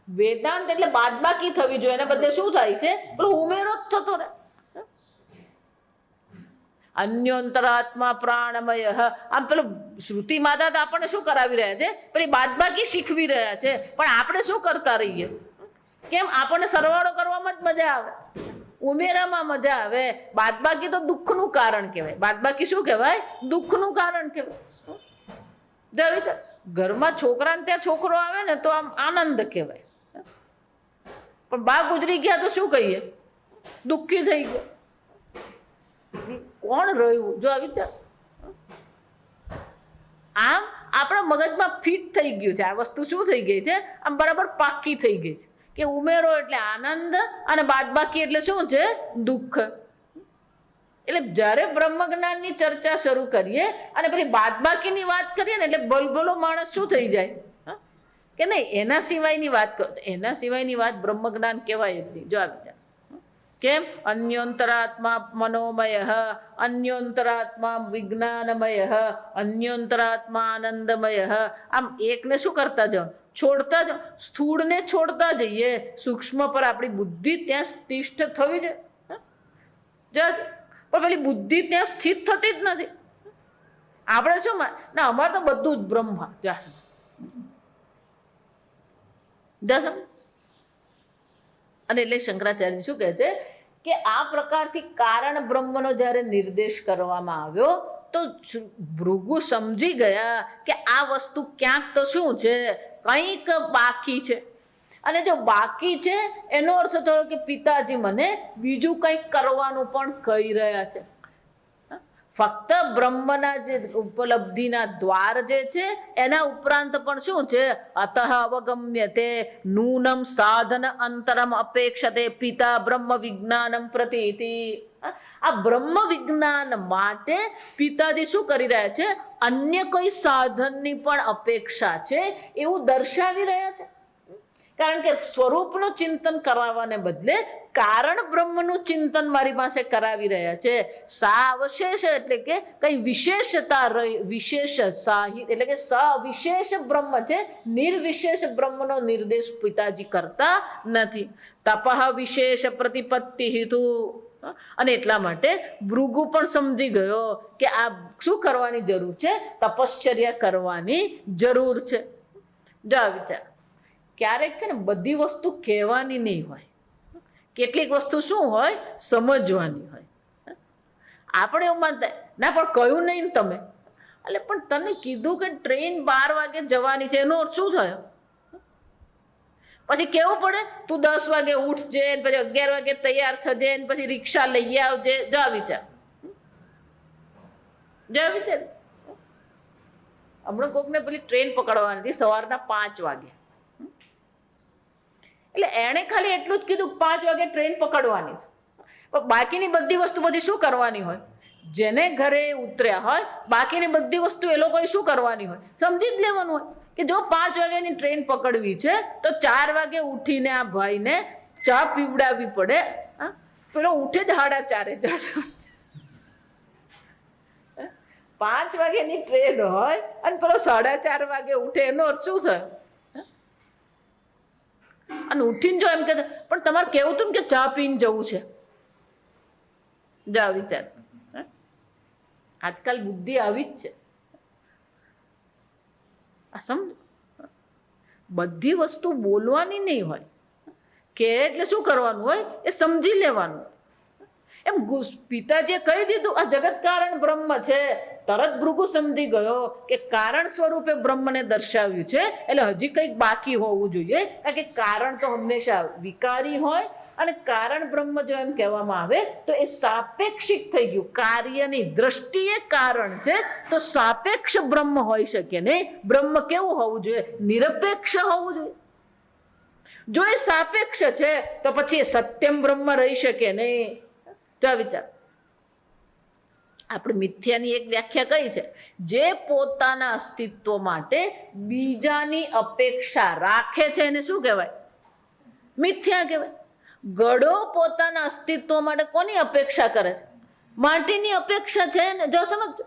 વેદાંત એટલે બાદબાકી થવી જોઈએ, એને બદલે શું થાય છે? પેલો ઉમેરો જ થતો રહે. અન્યોંતરાત્મા પ્રાણમય. આમ પેલો શ્રુતિ માતા આપણને શું કરાવી રહ્યા છે? પેલી બાદબાકી શીખવી રહ્યા છે. પણ આપણે શું કરતા રહીએ? કેમ? આપણને સરવાળો કરવામાં જ મજા આવે, ઉમેરામાં મજા આવે. બાદબાકી તો દુઃખનું કારણ કહેવાય. બાદબાકી શું કહેવાય? દુઃખનું કારણ કહેવાય. ઘરમાં છોકરાને ત્યાં છોકરો આવે ને તો આમ આનંદ કહેવાય. પણ બા ગુજરી ગયા તો શું કહીએ? દુઃખી થઈ ગયો. કોણ રહ્યું? જો આ વિચાર. આમ આપણા મગજમાં ફિટ થઈ ગયું છે. આ વસ્તુ શું થઈ ગઈ છે? આમ બરાબર પાકી થઈ ગઈ છે કે ઉમેરો એટલે આનંદ અને બાદબાકી એટલે શું છે? દુઃખ. એટલે જ્યારે બ્રહ્મ જ્ઞાનની ચર્ચા શરૂ કરીએ અને પછી બાદબાકીની વાત કરીએ ને એટલે ભલભલો માણસ શું થઈ જાય કે નહીં એના સિવાયની વાત કરો, એના સિવાયની વાત બ્રહ્મ જ્ઞાન કહેવાય જ નહીં. જો આ વિચાર કેમ અન્યોંતરાત્મા મનોમય, અન્યોંતરાત્મા વિજ્ઞાનમય, અન્યોંતરાત્મા આનંદમય. આમ એકને શું કરતા જાઓ, છોડતા જાઓ, સ્થૂળને છોડતા જઈએ, સૂક્ષ્મ પર આપણી બુદ્ધિ ત્યાં સ્થિષ્ટ થવી જોઈએ. પણ પેલી બુદ્ધિ ત્યાં સ્થિત થતી જ નથી. આપણે શું ના અમારે તો બધું જ બ્રહ્મ. અને એટલે શંકરાચાર્ય શું કહે છે કે આ પ્રકારથી કારણ બ્રહ્મનો જ્યારે નિર્દેશ કરવામાં આવ્યો તો ભૃગુ સમજી ગયા કે આ વસ્તુ ક્યાંક તો શું છે, કંઈક બાકી છે. અને જો બાકી છે એનો અર્થ થયો કે પિતાજી મને બીજું કંઈક કરવાનું પણ કહી રહ્યા છે. ફક્ત બ્રહ્મના જે ઉપલબ્ધિના દ્વાર જે છે એના ઉપરાંત પણ શું છે, અતઃ અવગમ્યતે નૂનમ સાધન અંતરમ અપેક્ષતે પિતા બ્રહ્મ વિજ્ઞાનમ પ્રતીતિ. આ બ્રહ્મ વિજ્ઞાન માટે પિતાજી શું કરી રહ્યા છે, અન્ય કોઈ સાધનની પણ અપેક્ષા છે એવું દર્શાવી રહ્યા છે. કારણ કે સ્વરૂપનું ચિંતન કરાવવાને બદલે કારણ બ્રહ્મનું ચિંતન મારી પાસે કરાવી રહ્યા છે. સા અવશેષ એટલે કે કઈ વિશેષતા વિશેષ સાહિત એટલે કે સવિશેષ બ્રહ્મ છે, નિર્વિશેષ બ્રહ્મનો નિર્દેશ પિતાજી કરતા નથી. તપઃ વિશેષ પ્રતિપત્તિ હેતુ. અને એટલા માટે ભૃગુ પણ સમજી ગયો કે આ શું કરવાની જરૂર છે, તપશ્ચર્યા કરવાની જરૂર છે. જો વિચાર ક્યારેક છે ને બધી વસ્તુ કહેવાની નહીં હોય, કેટલીક વસ્તુ શું હોય સમજવાની હોય. આપણે એવું માનતા ના પણ કહ્યું નહીં ને તમે, એટલે પણ તને કીધું કે ટ્રેન 12 વાગે જવાની છે એનો અર્થ શું થયો, પછી કેવું પડે તું 10 વાગે ઉઠજે, પછી 11 વાગે તૈયાર થજે, પછી રિક્ષા લઈ આવજે. જા વિચાર હમણાં કોકને પેલી ટ્રેન પકડવાની હતી સવારના 5 વાગે, એટલે એણે ખાલી એટલું જ કીધું 5 વાગે ટ્રેન પકડવાની છે, પણ બાકીની બધી વસ્તુ પછી શું કરવાની હોય, જેને ઘરે ઉતર્યા હોય બાકીની બધી વસ્તુ એ લોકોએ શું કરવાની હોય, સમજી જ લેવાનું હોય કે જો 5 વાગ્યાની ટ્રેન પકડવી છે તો 4 વાગે ઉઠીને આ ભાઈને ચા પીવડાવવી પડે. પેલો ઉઠે જ 4:30. 5 વાગ્યાની ટ્રેન હોય અને પેલો 4:30 વાગે ઉઠે એનો અર્થ શું થયો, અને ઉઠીને જો એમ કે પણ તમારે કેવું હતું કે ચા પીને જવું છે. જાઓ વિચાર, આજકાલ બુદ્ધિ આવી જ છે. આ સમજો, બધી વસ્તુ બોલવાની નહીં હોય કે એટલે શું કરવાનું હોય એ સમજી લેવાનું. એમ પિતાજીએ કહી દીધું આ જગત કારણ બ્રહ્મ છે, તરત ભૃગુ સમજી ગયો કે કારણ સ્વરૂપે બ્રહ્મને દર્શાવ્યું છે એટલે હજી કંઈક બાકી હોવું જોઈએ. કારણ કે કારણ તો હંમેશા વિકારી હોય અને કારણ બ્રહ્મ જો એમ કહેવામાં આવે તો એ સાપેક્ષિક થઈ ગયું. કાર્યની દ્રષ્ટિએ કારણ છે તો સાપેક્ષ બ્રહ્મ હોઈ શકે નહીં. બ્રહ્મ કેવું હોવું જોઈએ, નિરપેક્ષ હોવું જોઈએ. જો એ સાપેક્ષ છે તો પછી એ સત્યમ બ્રહ્મ રહી શકે નહીં. જો વિચાર, આપણે મિથ્યાની એક વ્યાખ્યા કઈ છે, જે પોતાના અસ્તિત્વ માટે બીજાની અપેક્ષા રાખે છે એને શું કહેવાય, મિથ્યા કહેવાય. ઘડો પોતાના અસ્તિત્વ માટે કોની અપેક્ષા કરે છે, માટીની અપેક્ષા છે ને. જો સમજો,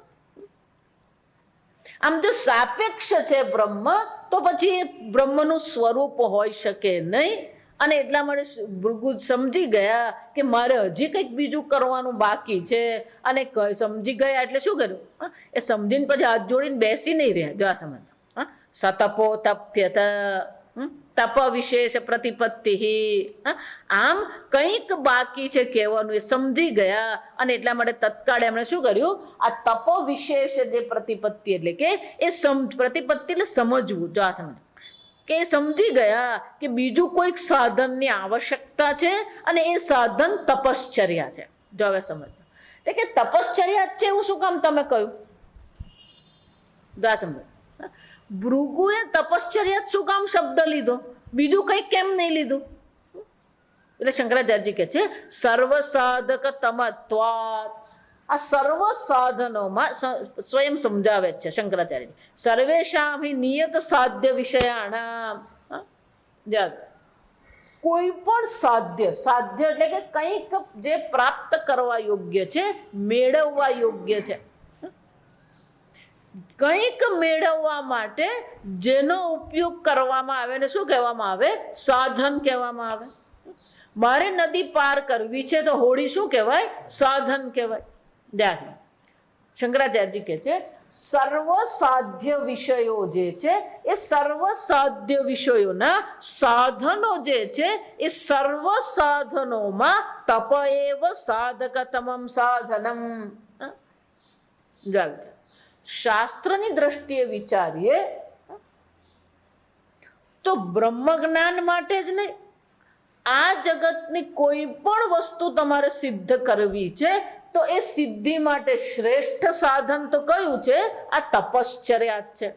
આમ જો સાપેક્ષ છે બ્રહ્મ તો પછી એ બ્રહ્મનું સ્વરૂપ હોઈ શકે નહીં. અને એટલા માટે ભૃગુ સમજી ગયા કે મારે હજી કંઈક બીજું કરવાનું બાકી છે. અને સમજી ગયા એટલે શું કર્યું, એ સમજીને પછી હાથ જોડીને બેસી નહીં રહ્યા. જો આ સમજ, સતપો તપ્યત તપ વિશેષ પ્રતિપત્તિ. આમ કંઈક બાકી છે કહેવાનું એ સમજી ગયા. અને એટલા માટે તત્કાળ એમણે શું કર્યું, આ તપો વિશેષ જે પ્રતિપત્તિ એટલે કે એ પ્રતિપત્તિ એટલે સમજવું. જો આ સમજ કે સમજી ગયા કે બીજું કોઈક સાધનની આવશ્યકતા છે અને એ સાધન તપશ્ચર્યા છે. જો હવે સમજો કે તપશ્ચર્યા છે એવું શું કામ તમે કહ્યું, જો સમજો ભૃગુએ તપશ્ચર્યા શું કામ શબ્દ લીધો, બીજું કંઈક કેમ નહીં લીધું. એટલે શંકરાચાર્યજી કહે છે સર્વ સાધક તમત્વાત. આ સર્વ સાધનોમાં સ્વયં સમજાવે છે શંકરાચાર્ય, સર્વેશામ હિ નિયત સાધ્ય વિષયાણામ. કોઈ પણ સાધ્ય, સાધ્ય એટલે કે કંઈક જે પ્રાપ્ત કરવા યોગ્ય છે, મેળવવા યોગ્ય છે, કંઈક મેળવવા માટે જેનો ઉપયોગ કરવામાં આવે ને શું કહેવામાં આવે? સાધન કહેવામાં આવે. મારે નદી પાર કરવી છે તો હોડી શું કહેવાય? સાધન કહેવાય. ધ્યાન, શંકરાચાર્યજી કહે છે સર્વ સાધ્ય વિષયો જે છે એ સર્વ સાધ્ય વિષયોના સાધનો જે છે એ સર્વ સાધનોમાં તપ એવ સાધકતમમ સાધનમ. શાસ્ત્રની દ્રષ્ટિએ વિચારીએ તો બ્રહ્મ જ્ઞાન માટે જ નહીં, આ જગતની કોઈ પણ વસ્તુ તમારે સિદ્ધ કરવી છે તો એ સિદ્ધિ માટે શ્રેષ્ઠ સાધન તો કયું છે? આ તપશ્ચર્યા છે.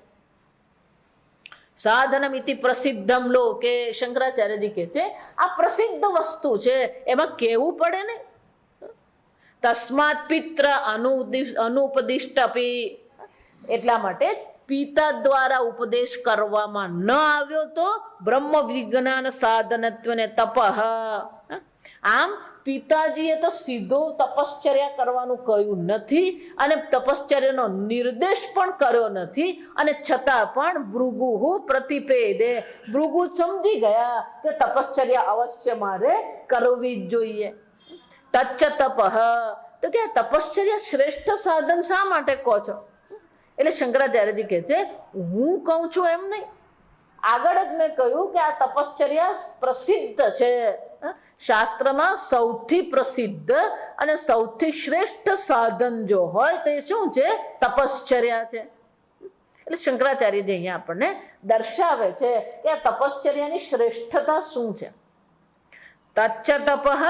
સાધનમ ઇતિ પ્રસિદ્ધમ લોકે, શંકરાચાર્યજી કહે છે આ પ્રસિદ્ધ વસ્તુ છે, એમાં કેવું પડે ને. તસ્માત પિત્ર અનુપદિષ્ટપી, એટલા માટે પિતા દ્વારા ઉપદેશ કરવામાં ન આવ્યો તો બ્રહ્મ વિજ્ઞાન સાધનત્વને તપઃ. આમ પિતાજીએ તો સીધો તપશ્ચર્યા કરવાનું કહ્યું નથી અને તપશ્ચર્યાનો નિર્દેશ પણ કર્યો નથી, અને છતાં પણ ભૃગુ પ્રતિપેદે, ભૃગુ સમજી ગયા કે તપશ્ચર્યા અવશ્ય મારે કરવી જ જોઈએ. તચ્ચ તપઃ, તો કે તપશ્ચર્યા શ્રેષ્ઠ સાધન શા માટે કહો છો? એટલે શંકરાચાર્યજી કહે છે હું કહું છું એમ નહીં, આગળ જ મેં કહ્યું કે આ તપશ્ચર્યા પ્રસિદ્ધ છે, શાસ્ત્રમાં સૌથી પ્રસિદ્ધ અને સૌથી શ્રેષ્ઠ સાધન જો હોય તો એ શું છે? તપશ્ચર્યા છે. એટલે શંકરાચાર્યજી અહીંયા આપણને દર્શાવે છે કે આ તપશ્ચર્યાની શ્રેષ્ઠતા શું છે. તચ્ચ તપઃ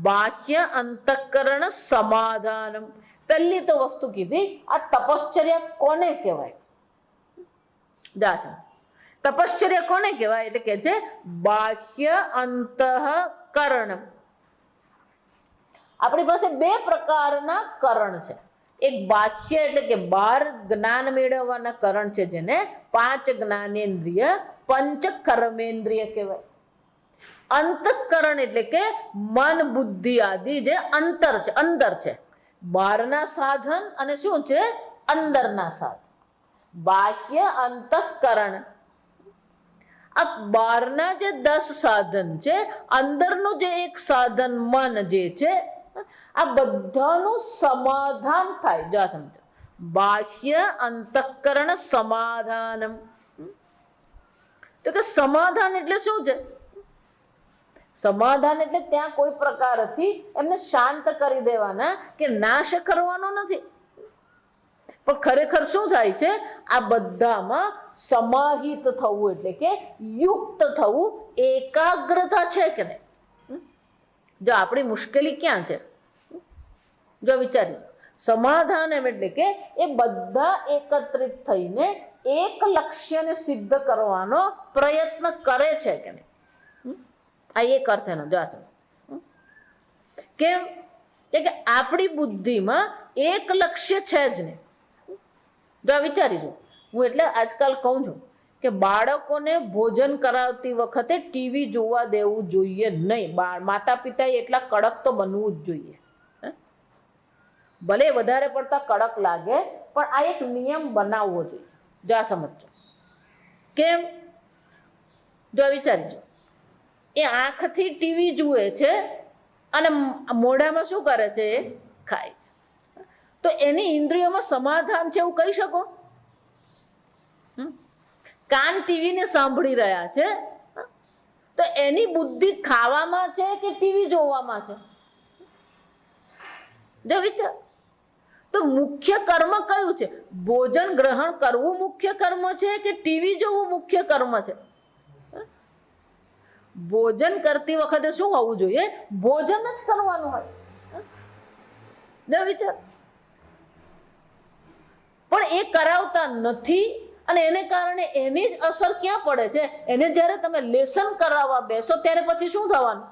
બાહ્ય અંતઃકરણ સમાધાનમ. પહેલી તો વસ્તુ કીધી, આ તપશ્ચર્યા કોને કહેવાય? તપશ્ચર્યા કોને કહેવાય? એટલે કે છે બાહ્ય અંતઃકરણ. આપણી પાસે બે પ્રકારના કરણ છે. એક બાહ્ય એટલે કે બહાર જ્ઞાન મેળવવાના કરણ છે, જેને પાંચ જ્ઞાનેન્દ્રિય પંચ કર્મેન્દ્રિય કહેવાય. અંતઃકરણ એટલે કે મન બુદ્ધિ આદિ જે અંતર છે, અંદર છે, બહારના સાધન અને શું છે? અંદરના સાધન. બાહ્ય અંતઃકરણ. આ બહારના જે 10 સાધન છે, અંદરનું જે એક સાધન મન જે છે, આ બધાનું સમાધાન થાય. જો સમજો, બાહ્ય અંતઃકરણ સમાધાનમ. તો કે સમાધાન એટલે શું છે? સમાધાન એટલે ત્યાં કોઈ પ્રકારથી એમને શાંત કરી દેવાના કે નાશ કરવાનો નથી, પણ ખરેખર શું થાય છે? આ બધામાં સમાહિત થવું એટલે કે યુક્ત થવું, એકાગ્રતા છે કે નહીં? જો આપણી મુશ્કેલી ક્યાં છે? જો વિચારી, સમાધાન એમ એટલે કે એ બધા એકત્રિત થઈને એક લક્ષ્યને સિદ્ધ કરવાનો પ્રયત્ન કરે છે કે નહીં? આ એક અર્થ એનો. જો કેમ કે આપણી બુદ્ધિમાં એક લક્ષ્ય છે જ નહીં. જો વિચારી જો, હું એટલે આજકાલ કહું છું કે બાળકોને ભોજન કરાવતી વખતે ટીવી જોવા દેવું જોઈએ નહીં. માતા પિતાએ એટલા કડક તો બનવું જ જોઈએ. ભલે વધારે પડતા કડક લાગે, પણ આ એક નિયમ બનાવવો જોઈએ. જો સમજો કેમ? જો વિચારજો, એ આંખથી ટીવી જુએ છે અને મોઢામાં શું કરે છે? એ ખાય છે. તો એની ઇન્દ્રિયોમાં સમાધાન છે એવું કહી શકો? કાન ટીવીને સાંભળી રહ્યા છે, તો એની બુદ્ધિ ખાવામાં છે કે ટીવી જોવામાં છે? જો વિચાર, તો મુખ્ય કર્મ કયું છે? ભોજન ગ્રહણ કરવું મુખ્ય કર્મ છે કે ટીવી જોવું મુખ્ય કર્મ છે? ભોજન કરતી વખતે શું હોવું જોઈએ? ભોજન જ કરવાનું હોય. જો વિચાર, પણ એ કરાવતા નથી અને એને કારણે એની જ અસર ક્યાં પડે છે? એને જ્યારે તમે લેસન કરાવવા બેસો ત્યારે પછી શું થવાનું?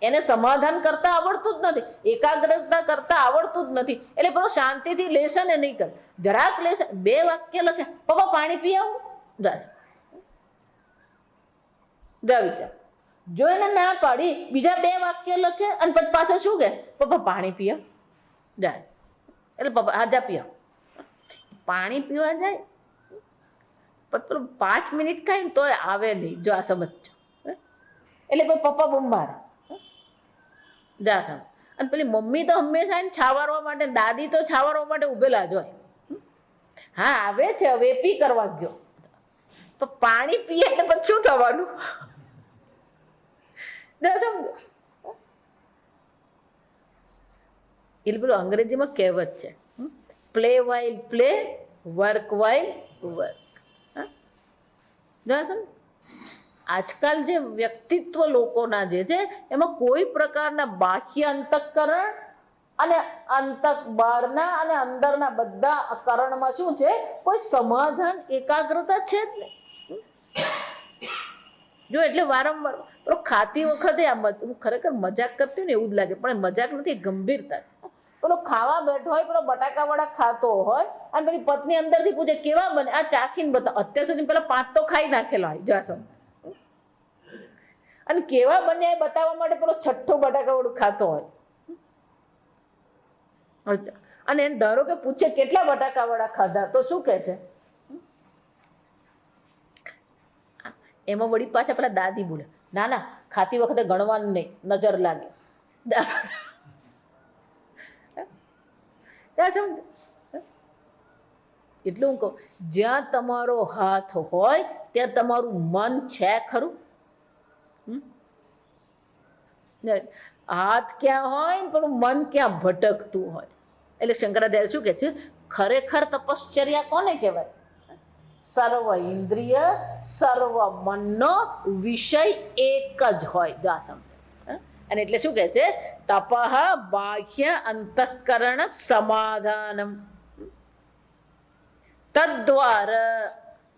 એને સમાધાન કરતા આવડતું જ નથી, એકાગ્રતા કરતા આવડતું જ નથી, એટલે પેલો શાંતિથી લેશે ને નહીં કરે. જરાક લેશે, 2 વાક્ય લખે, પપ્પા પાણી પી આવું, જા વિચાર. જો એને ના પાડી બીજા 2 વાક્ય લખે અને પછી પાછો શું કે, પપ્પા પાણી પી આવ, જાય. એટલે પપ્પા હા જા પી આવ. પાણી પીવા જાય પેલું 5 મિનિટ ખાય ને તોય આવે નહીં, જો આ સમજજો. એટલે પછી પપ્પા બૂમ મારે, જા સામે. અને પેલી મમ્મી તો હંમેશા એને છાવરવા માટે, દાદી તો છાવરવા માટે ઉભેલા જ હોય. હા આવે છે હવે પી કરવા ગયો, તો પાણી પીએ એટલે પછી શું થવાનું, સમજો. એટલે પેલું અંગ્રેજીમાં કહેવત છે, play while play, work while work. આજકાલ જે વ્યક્તિત્વ લોકોના જે છે એમાં કોઈ પ્રકારના બાહ્ય અંતઃકરણ અને બહારના અને અંદરના બધા કરણમાં શું છે, કોઈ સમાધાન એકાગ્રતા છે જ નહીં. જો એટલે વારંવાર પેલો ખાતી વખતે હું ખરેખર મજાક કરતી ને એવું જ લાગે, પણ મજાક નથી, ગંભીરતા. પેલો ખાવા બેઠો હોય, પેલો બટાકા વડા ખાતો હોય અને પેલી પત્ની અંદરથી પૂછે કેવા બને, આ ચાખીને બતાવ. અત્યાર સુધી પેલા 5 તો ખાઈ નાખેલા હોય, જાસમ. અને કેવા બન્યા એ બતાવવા માટે પેલો 6થો બટાકા વડું ખાતો હોય. અને એને ધારો કે પૂછે કેટલા બટાકા વડા ખાધા, તો શું કહે છે, એમાં વળી પાછા પેલા દાદી બોલે, ના ના ખાતી વખતે ગણવાનું નહીં, નજર લાગે. એટલે હું કહું, જ્યાં તમારો હાથ હોય ત્યાં તમારું મન છે ખરું. હાથ ક્યાં હોય પણ મન ક્યાં ભટકતું હોય. એટલે શંકરાચાર્ય શું કે છે, ખરેખર તપશ્ચર્યા કોને કહેવાય, સર્વ ઇન્દ્રિય સર્વ મનનો વિષય એક જ હોય. જાસમ. અને એટલે શું કહે છે, તપઃ બાહ્ય અંતઃકરણ સમાધાનમ તદ્વાર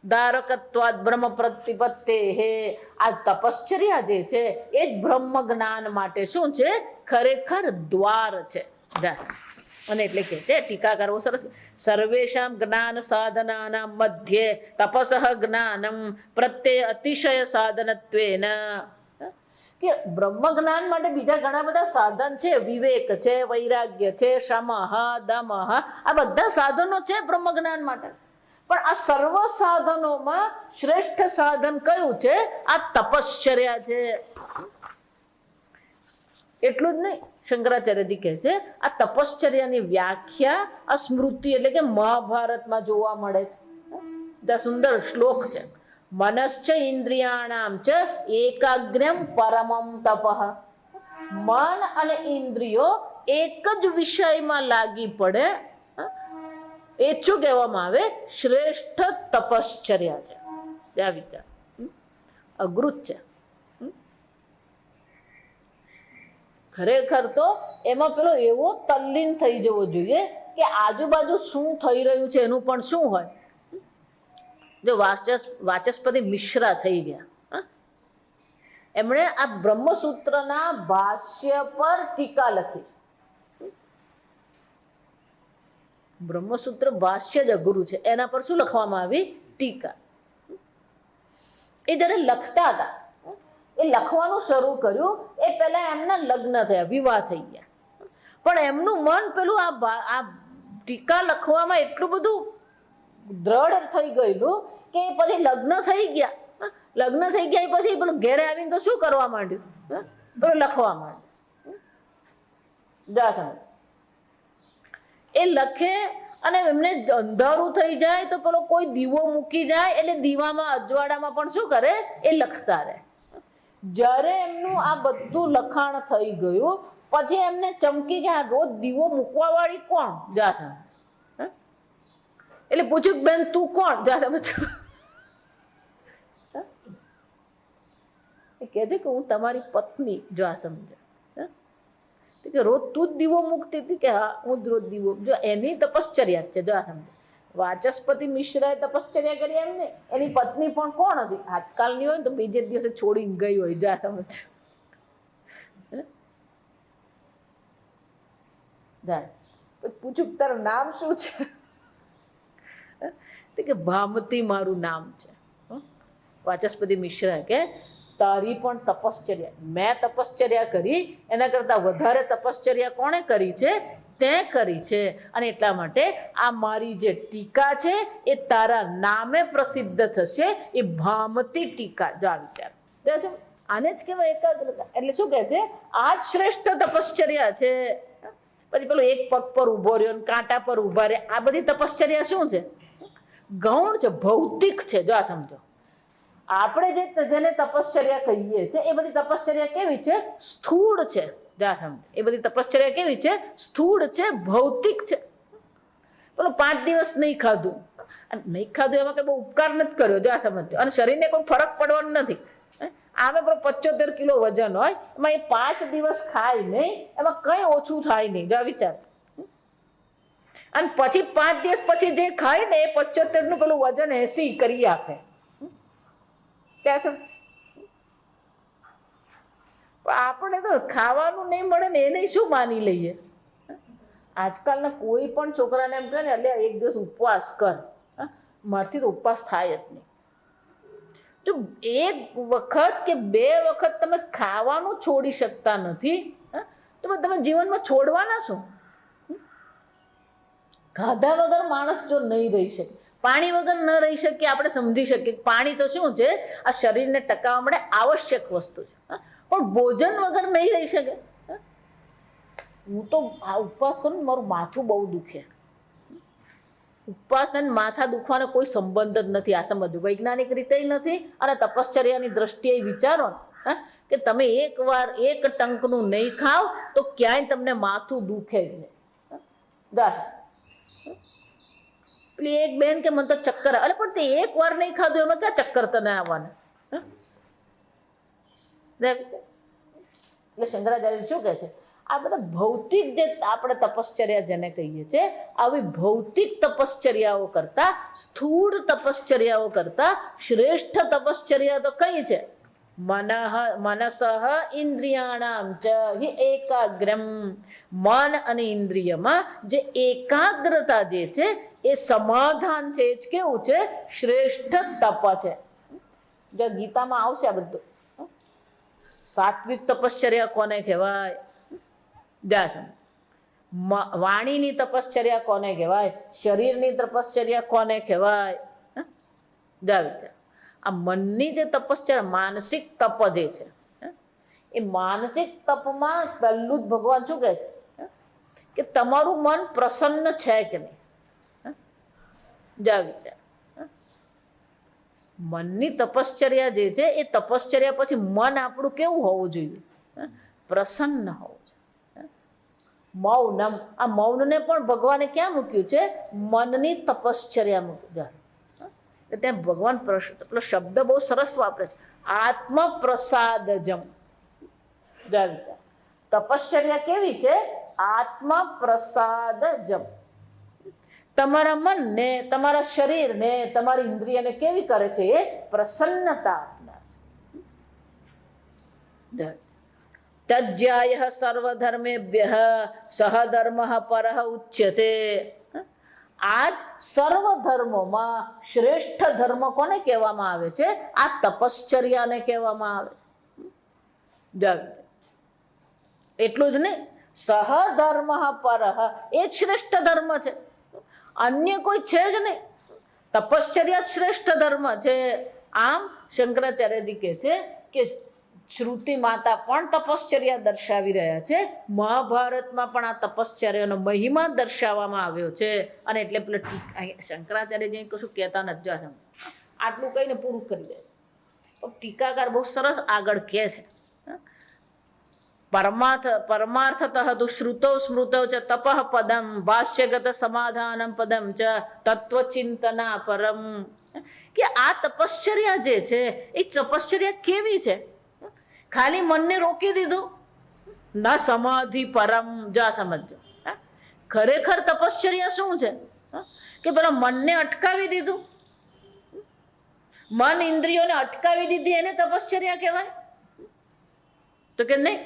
ધારકત્વાદ બ્રહ્મ પ્રતિપત્તે. આ તપશ્ચર્યા જે છે એ જ બ્રહ્મ જ્ઞાન માટે શું છે, ખરેખર દ્વાર છે. અને એટલે કે છે ટીકાકારો સરસ, સર્વેષામ જ્ઞાન સાધનાના મધ્યે તપસઃ જ્ઞાનમ પ્રત્યે અતિશય સાધનત્વેન. કે બ્રહ્મ જ્ઞાન માટે બીજા ઘણા બધા સાધન છે, વિવેક છે, વૈરાગ્ય છે, શમઃ દમઃ, આ બધા સાધનો છે બ્રહ્મ જ્ઞાન માટે. પણ આ સર્વ સાધનોમાં શ્રેષ્ઠ સાધન કયું છે, આ તપશ્ચર્યા છે. એટલું જ નહીં, શંકરાચાર્યજી કહે છે આ તપશ્ચર્યાની વ્યાખ્યા આ સ્મૃતિ એટલે કે મહાભારતમાં જોવા મળે છે. ત્યાં સુંદર શ્લોક છે, મનશ્ચ ઇન્દ્રિયાણામ ચ એકાગ્રમ પરમમ તપઃ. મન અને ઇન્દ્રિયો એક જ વિષયમાં લાગી પડે એ શું કહેવામાં આવે, શ્રેષ્ઠ તપશ્ચર્યા છે. ત્યાં વિચાર અઘરું છે. ખરેખર તો એમાં પેલો એવો તલ્લીન થઈ જવો જોઈએ કે આજુબાજુ શું થઈ રહ્યું છે એનું પણ શું હોય. જો વાચસ્પતિ મિશ્રા થઈ ગયા, એમણે આ બ્રહ્મસૂત્રના ભાષ્ય પર ટીકા લખી. બ્રહ્મસૂત્ર ભાષ્ય જ અઘરું છે, એના પર શું લખવામાં આવી, ટીકા. એ જ્યારે લખતા હતા, એ લખવાનું શરૂ કર્યું એ પહેલા એમના લગ્ન થયા, વિવાહ થઈ ગયા. પણ એમનું મન પેલું આ ટીકા લખવામાં એટલું બધું દ્રઢ થઈ ગયેલું કે પછી લગ્ન થઈ ગયા. લગ્ન થઈ ગયા પછી પેલું ઘેરે આવીને તો શું કરવા માંડ્યું, પેલું લખવા માંડ્યું. એ લખે અને એમને અંધારું થઈ જાય તો પેલો કોઈ દીવો મૂકી જાય એટલે દીવામાં અજવાળામાં પણ શું કરે, એ લખતા રહે. જ્યારે એમનું આ બધું લખાણ થઈ ગયું પછી એમને ચમકી કે આ રોજ દીવો મૂકવા વાળી કોણ, જાસા. એટલે પૂછ્યું બેન તું કોણ, જાસા પૂછ્યું. કે છે કે હું તમારી પત્ની. જો આ સમજે કે રોજ તું જ દીવો મૂકતી હતી, કે હા હું જ રોજ દીવો. જો એની તપશ્ચર્યા છે. જો આ સમજે, વાચસ્પતિ મિશ્રાએ તપશ્ચર્યા કરી એમને, એની પત્ની પણ કોણ હતી, આજકાલની હોય તો બીજે દિવસે છોડીને ગઈ હોય. જો આ સમજ. પૂછું તારું નામ શું છે કે ભામતી મારું નામ છે. વાચસ્પતિ મિશ્ર કે તારી પણ તપશ્ચર્યા, મેં તપશ્ચર્યા કરી એના કરતા વધારે તપશ્ચર્યા કોણે કરી છે? તે કરી છે. અને એટલા માટે આ મારી જે ટીકા છે એ તારા નામે પ્રસિદ્ધ થશે. એ ભામતી ટીકા. જો આ વિચાર આને જ કહેવાય એકાગ્રતા. એટલે શું કહે છે? આ જ શ્રેષ્ઠ તપશ્ચર્યા છે. પછી પેલું એક પગ પર ઉભો રહ્યો, કાંટા પર ઉભા રહે, આ બધી તપશ્ચર્યા શું છે? ગૌણ છે, ભૌતિક છે. જો આ સમજો, આપણે જેને તપશ્ચર્યા કહીએ છીએ એ બધી તપશ્ચર્યા કેવી છે? સ્થૂળ છે. જા સમજો, એ બધી તપશ્ચર્યા કેવી છે? સ્થૂળ છે, ભૌતિક છે. પેલો 5 દિવસ નહીં ખાધું, નહીં ખાધું એમાં કઈ બહુ ઉપકાર નથી કર્યો. જો આ સમજો, અને શરીરને કોઈ ફરક પડવાનો નથી. આમે પણ 75 કિલો વજન હોય, એમાં એ 5 દિવસ ખાય નહીં, એમાં કઈ ઓછું થાય નહીં. જો વિચાર. અને પછી 5 દિવસ પછી જે ખાય ને એ 75 નું પેલું વજન 80 કરી આપે. આપણે તો ખાવાનું નહીં મળે ને એને શું માની લઈએ? આજકાલના કોઈ પણ છોકરાને એમ કહે ને એટલે એક દિવસ ઉપવાસ કર, મારથી તો ઉપવાસ થાય જ નહીં. જો એક વખત કે 2 વખત તમે ખાવાનું છોડી શકતા નથી તો તમે જીવનમાં છોડવાના છો? ખાધા વગર માણસ જો નહીં રહી શકે, પાણી વગર ન રહી શકે, આપણે સમજી શકીએ પાણી તો શું છે? આ શરીરને ટકાવવા માટે આવશ્યક વસ્તુ છે. પણ ભોજન વગર નહીં રહી શકે. હું તો આ ઉપવાસ કરું ને મારું માથું બહુ દુખે. ઉપવાસ અને માથા દુખવાનો કોઈ સંબંધ જ નથી. આ સમજવું વૈજ્ઞાનિક રીતે નથી અને તપશ્ચર્યાની દ્રષ્ટિએ વિચારો કે તમે એકવાર 1 ટંકનું નહીં ખાવ તો ક્યાંય તમને માથું દુખે જ નહીં. પેલી એક બેન કે મને તો ચક્કર, અરે પણ તે એકવાર નહીં ખાધું એમાં ક્યાં ચક્કર તને આવવાના? એટલે શંકરાચાર્ય શું કહે છે? આ બધા ભૌતિક જે આપણે તપશ્ચર્યા જેને કહીએ છીએ, આવી ભૌતિક તપશ્ચર્યાઓ કરતા, સ્થૂળ તપશ્ચર્યાઓ કરતા શ્રેષ્ઠ તપશ્ચર્યા તો કઈ છે? મનસઃ ઇન્દ્રિયાણામ ચ હિ એકાગ્રમ. મન અને ઇન્દ્રિયમાં જે એકાગ્રતા જે છે એ સમાધાન છે. એ જ કેવું છે? શ્રેષ્ઠ તપ છે. જો ગીતામાં આવશે આ બધું. સાત્વિક તપશ્ચર્યા કોને કહેવાય? વાણીની તપશ્ચર્યા કોને કહેવાય? શરીરની તપશ્ચર્યા કોને કહેવાય? આ મનની જે તપશ્ચર્યા, માનસિક તપ જે છે, એ માનસિક તપમાં પહેલું જ ભગવાન શું કહે છે? કે તમારું મન પ્રસન્ન છે કે નહીં? વિચાર. મનની તપશ્ચર્યા જે છે એ તપશ્ચર્યા પછી મન આપણું કેવું હોવું જોઈએ? પ્રસન્ન હોવું. મૌનમ. આ મૌનને પણ ભગવાને ક્યાં મૂક્યું છે? મનની તપશ્ચર્યા મૂક્યું. ત્યાં ભગવાન પેલો શબ્દ બહુ સરસ વાપરે છે, આત્મ પ્રસાદજમ. તપશ્ચર્યા કેવી છે? આત્મ પ્રસાદજમ. તમારા મનને, તમારા શરીરને, તમારી ઇન્દ્રિયને કેવી કરે છે? એ પ્રસન્નતા આપનાર છે. તજ્જાય સર્વધર્મેભ્યઃ સહધર્મઃ પરઃ ઉચ્યતે. આજ સર્વ ધર્મોમાં શ્રેષ્ઠ ધર્મ કોને કહેવામાં આવે છે? આ તપશ્ચર્યાને કહેવામાં આવે છે. એટલું જ નહીં, સહધર્મઃ પરઃ એ જ શ્રેષ્ઠ ધર્મ છે, અન્ય કોઈ છે જ નહીં. તપશ્ચર્યા શ્રેષ્ઠ ધર્મ છે. આમ શંકરાચાર્યજી કહે છે કે શ્રુતિ માતા પણ તપશ્ચર્યા દર્શાવી રહ્યા છે. મહાભારતમાં પણ આ તપશ્ચર્યાનો મહિમા દર્શાવવામાં આવ્યો છે. અને એટલે પેલો શંકરાચાર્યજી કશું કહેતા નથી. આટલું કહીને પૂરું કરી દે. ટીકાકાર બહુ સરસ આગળ કહે છે, પરમાર્થતઃ તુ શ્રુતો સ્મૃતો ચ તપઃ પદમ ભાષ્યગત સમાધાનમ પદમ ચ તત્વચિંતના પરમ. કે આ તપશ્ચર્યા જે છે એ તપશ્ચર્યા કેવી છે? ખાલી મનને રોકી દીધું, ના સમાધિ પરમ. જા સમજો, ખરેખર તપશ્ચર્યા શું છે? કે પેલા મનને અટકાવી દીધું, મન ઇન્દ્રિયોને અટકાવી દીધી, એને તપશ્ચર્યા કહેવાય? તો કે નહીં,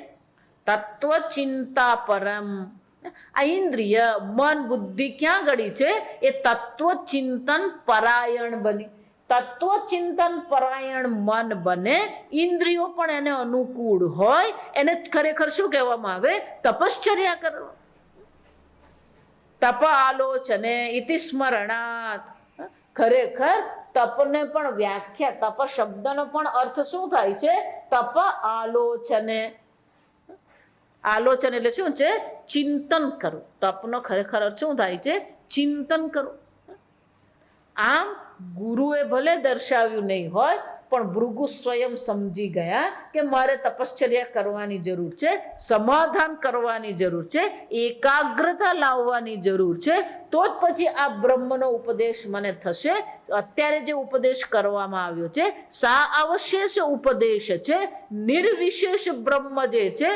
તત્વ ચિંતા પરમ. આ ઇન્દ્રિય મન બુદ્ધિ ક્યાં ગળી છે? એ તત્વ ચિંતન પરાયણ બની. તત્વ ચિંતન પરાયણ મન બને, ઇન્દ્રિયો પણ એને અનુકૂળ હોય, એને ખરેખર શું કહેવામાં આવે? તપશ્ચર્યા કરવા. તપ આલોચને ઇતિ સ્મરણાત. ખરેખર તપને પણ વ્યાખ્યા, તપ શબ્દનો પણ અર્થ શું થાય છે? તપ આલોચને. આલોચન એટલે શું છે? ચિંતન કરવું. તપનો ખરેખર અર્થ શું થાય છે? ચિંતન કરવું. આમ ગુરુએ ભલે દર્શાવ્યું નહીં હોય, પણ ભૃગુ સ્વયં સમજી ગયા કે મારે તપશ્ચર્યા કરવાની જરૂર છે, સમાધાન કરવાની જરૂર છે, એકાગ્રતા લાવવાની જરૂર છે, તો જ પછી આ બ્રહ્મનો ઉપદેશ મને થશે. અત્યારે જે ઉપદેશ કરવામાં આવ્યો છે સા અવશેષ ઉપદેશ છે. નિર્વિશેષ બ્રહ્મ જે છે,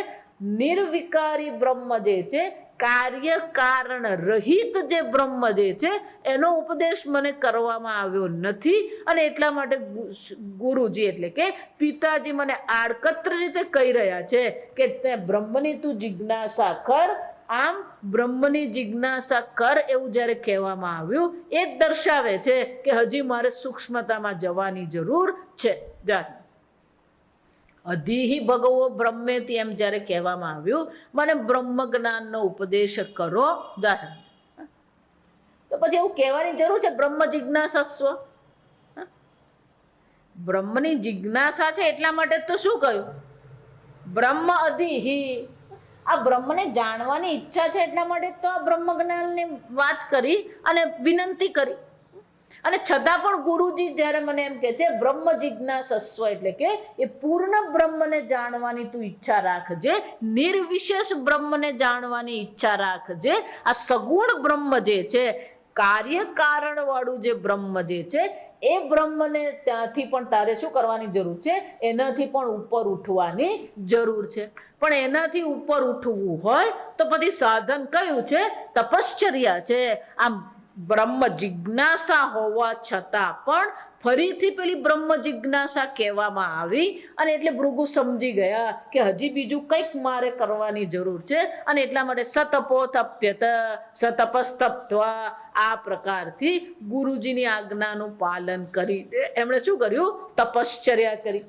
નિર્વિકારી બ્રહ્મ જે છે, કાર્ય કારણ રહિત જે બ્રહ્મ જે છે, એનો ઉપદેશ મને કરવામાં આવ્યો નથી. અને એટલા માટે ગુરુજી એટલે કે પિતાજી મને આડકત્ર રીતે કહી રહ્યા છે કે તે બ્રહ્મની તું જિજ્ઞાસા કર. આમ બ્રહ્મની જિજ્ઞાસા કર એવું જ્યારે કહેવામાં આવ્યું, એ જ દર્શાવે છે કે હજી મારે સૂક્ષ્મતામાં જવાની જરૂર છે. અધિહિ ભગવો બ્રહ્મેતિ એમ જ્યારે કહેવામાં આવ્યું, મને બ્રહ્મ જ્ઞાનનો ઉપદેશ કરો. તો પછી એવું કહેવાની જરૂર છે બ્રહ્મ જિજ્ઞાસા સ્વ. બ્રહ્મની જિજ્ઞાસા છે એટલા માટે તો શું કહ્યું? બ્રહ્મ અધિહિ. આ બ્રહ્મને જાણવાની ઈચ્છા છે એટલા માટે તો આ બ્રહ્મ જ્ઞાનની વાત કરી અને વિનંતી કરી. અને છતાં પણ ગુરુજી જ્યારે મને એમ કે છે બ્રહ્મ જિજ્ઞાસસ્વ એટલે કે એ પૂર્ણ બ્રહ્મને જાણવાની તું ઈચ્છા રાખજે, નિર્વિશેષ બ્રહ્મને જાણવાની ઈચ્છા રાખજે. આ સગુણ બ્રહ્મ જે છે, કાર્ય કારણ વાળું જે બ્રહ્મ જે છે, એ બ્રહ્મને ત્યાંથી પણ તારે શું કરવાની જરૂર છે? એનાથી પણ ઉપર ઉઠવાની જરૂર છે. પણ એનાથી ઉપર ઉઠવું હોય તો પછી સાધન કયું છે? તપશ્ચર્યા છે. આમ બ્રહ્મ જિજ્ઞાસા હોવા છતાં પણ ફરીથી પેલી બ્રહ્મ જિજ્ઞાસા કહેવામાં આવી. અને એટલે ભૃગુ સમજી ગયા કે હજી બીજું કંઈક મારે કરવાની જરૂર છે. અને એટલા માટે સતપોતપ્યત સતપસ્તપ્ત્વા આ પ્રકારથી ગુરુજીની આજ્ઞાનું પાલન કરી એમણે શું કર્યું? તપશ્ચર્યા કરી.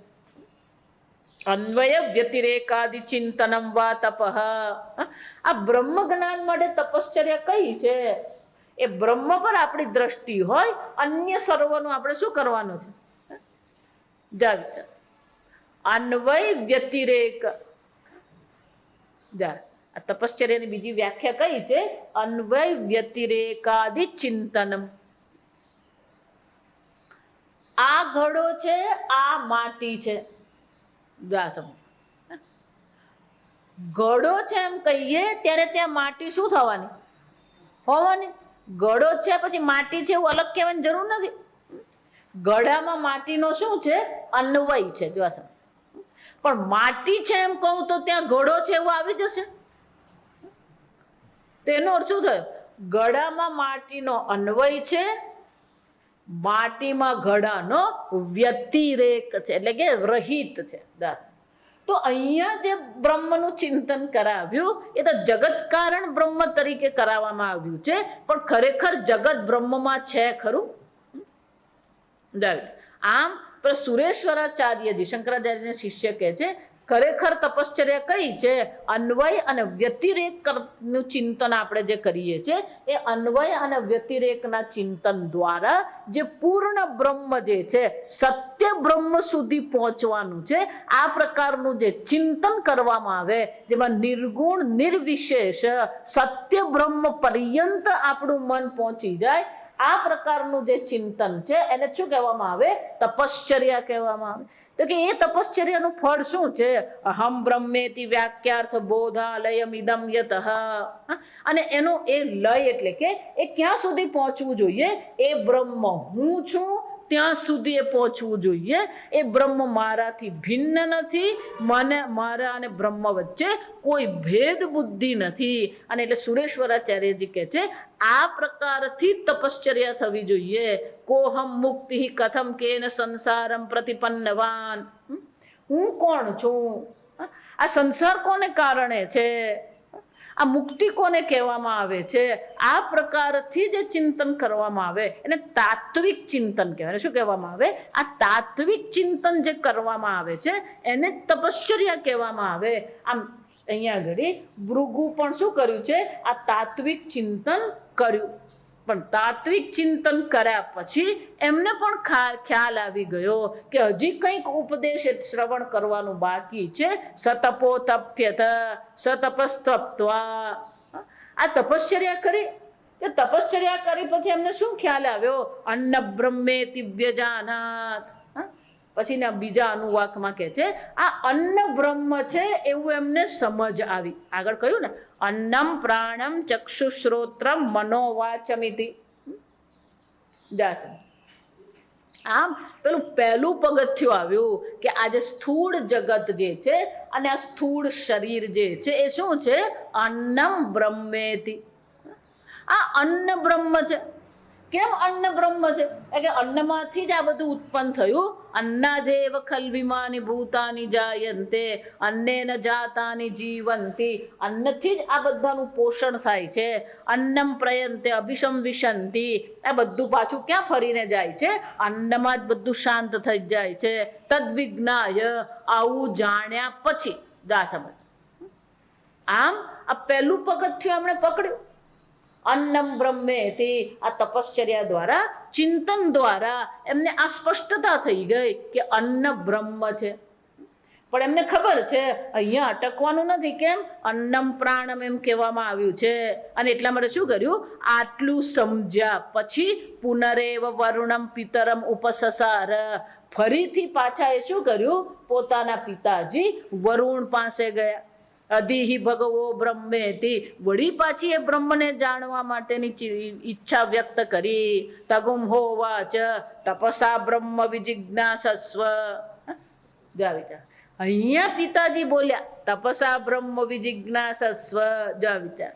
અન્વય વ્યતિરેકાદિ ચિંતનમ વા તપઃ. આ બ્રહ્મ જ્ઞાન માટે તપશ્ચર્યા કઈ છે? એ બ્રહ્મ પર આપણી દ્રષ્ટિ હોય, અન્ય સર્વનું આપણે શું કરવાનું છે? અન્વય વ્યતિરેક. આ તપશ્ચર્યાની બીજી વ્યાખ્યા કઈ છે? અન્વય વ્યતિરેકાદિ ચિંતનમ. આ ઘડો છે, આ માટી છે. ઘડો છે એમ કહીએ ત્યારે ત્યાં માટી શું થવાની? હોવાની. ઘડો છે પછી માટી છે એવું અલગ કહેવાની જરૂર નથી. ઘડામાં માટીનો શું છે? અન્વય છે. પણ માટી છે એમ કહું તો ત્યાં ઘડો છે એવું આવી જશે. તેનો અર્થ શું થયો? ઘડામાં માટીનો અન્વય છે, માટીમાં ઘડાનો વ્યતિરેક છે, એટલે કે રહિત છે. તો અહીંયા જે બ્રહ્મનું ચિંતન કરાવ્યું એ તો જગત કારણ બ્રહ્મ તરીકે કરાવવામાં આવ્યું છે, પણ ખરેખર જગત બ્રહ્મમાં છે ખરું? આમ સુરેશ્વરાચાર્યજી શંકરાચાર્યના શિષ્ય કહે છે ખરેખર તપશ્ચર્યા કઈ છે? અન્વય અને વ્યતિરેક નું ચિંતન આપણે જે કરીએ છીએ, એ અન્વય અને વ્યતિરેકના ચિંતન દ્વારા જે પૂર્ણ બ્રહ્મ જે છે, સત્ય બ્રહ્મ સુધી પહોંચવાનું છે. આ પ્રકારનું જે ચિંતન કરવામાં આવે, જેમાં નિર્ગુણ નિર્વિશેષ સત્ય બ્રહ્મ પર્યંત આપણું મન પહોંચી જાય, આ પ્રકારનું જે ચિંતન છે એને શું કહેવામાં આવે? તપશ્ચર્યા કહેવામાં આવે. તો કે એ તપશ્ચર્યાનું ફળ શું છે? અહમ બ્રહ્મેતિ વ્યાખ્યાર્થ બોધાલયમ ઇદમ યતઃ. અને એનો એ લય એટલે કે એ ક્યાં સુધી પહોંચવું જોઈએ? એ બ્રહ્મ હું છું ત્યાં સુધી એ પહોંચવું જોઈએ. એ બ્રહ્મ મારાથી ભિન્ન નથી, મને મારા અને બ્રહ્મ વચ્ચે કોઈ ભેદ બુદ્ધિ નથી. અને એટલે સુરેશ્વરાચાર્યજી કહે છે આ પ્રકારથી તપશ્ચર્યા થવી જોઈએ. કોહમ મુક્તિ કથમ કેન સંસારમ પ્રતિપન્નવાન. હું કોણ છું? આ સંસાર કોને કારણે છે? આ મુક્તિ કોને કહેવામાં આવે છે? આ પ્રકારથી જે ચિંતન કરવામાં આવે એને તાત્વિક ચિંતન કહેવાય. શું કહેવામાં આવે? આ તાત્વિક ચિંતન જે કરવામાં આવે છે એને તપશ્ચર્યા કહેવામાં આવે. આમ અહીંયા આગળ ભૃગુ પણ શું કર્યું છે? આ તાત્વિક ચિંતન કર્યું. પણ તાત્વિક ચિંતન કર્યા પછી એમને પણ ખ્યાલ આવી ગયો કે હજી કંઈક ઉપદેશ શ્રવણ કરવાનું બાકી છે. સતપોતપ્યત સતપસ્તપ્ત્વા. આ તપશ્ચર્યા કરી. એ તપશ્ચર્યા કરી પછી એમને શું ખ્યાલ આવ્યો? અન્ન બ્રહ્મેતિ વ્યજાનાત. પછીના બીજા અનુવાકમાં કહે છે આ અન્ન બ્રહ્મ છે એવું એમને સમજ આવી. આગળ કહ્યું ને, અન્નમ પ્રાણમ ચક્ષુશ્રોત્રમ મનોવાચમિતિ. આમ પેલું પહેલું પગથિયું આવ્યું કે આજે સ્થૂળ જગત જે છે અને આ સ્થૂળ શરીર જે છે એ શું છે? અન્નમ બ્રહ્મેતિ. આ અન્ન બ્રહ્મ છે. કેમ અન્ન બ્રહ્મ છે? એટલે અન્નમાંથી જ આ બધું ઉત્પન્ન થયું. અન્નાદેવ ખલ્વિમાની ભૂતાની જાયંતે અન્નેન જાતાની જીવંતી. અન્નથી જ આ બધાનું પોષણ થાય છે. અન્નમ પ્રયંતે અભિસંવિશંતિ. આ બધું પાછું ક્યાં ફરીને જાય છે? અન્નમાં જ બધું શાંત થઈ જાય છે. તદ્વિજ્ઞાય. આવું જાણ્યા પછી જા સમજ. આમ આ પહેલું પગથિયું આપણે પકડ્યું. અન્નમ બ્રહ્મેતિ. આ તપશ્ચર્યા દ્વારા, ચિંતન દ્વારા એમને આ સ્પષ્ટતા થઈ ગઈ કે અન્ન બ્રહ્મ છે. પણ એમને ખબર છે અહીંયા અટકવાનું નથી. કેમ? અન્નમ પ્રાણમ એમ કહેવામાં આવ્યું છે. અને એટલા માટે શું કર્યું? આટલું સમજ્યા પછી પુનરેવ વરુણમ પિતરમ ઉપસસાર. ફરીથી પાછા એ શું કર્યું? પોતાના પિતાજી વરુણ પાસે ગયા. અધિહિ ભગવો બ્રહ્મેતિ. વળી પાછી એ બ્રહ્મને જાણવા માટેની ઈચ્છા વ્યક્ત કરી. તગુમ હોવાચ તપસા બ્રહ્મ વિજિજ્ઞાસસ્વ. જા વિચાર. અહીંયા પિતાજી બોલ્યા તપસા બ્રહ્મ વિજિજ્ઞાસસ્વ. જા વિચાર.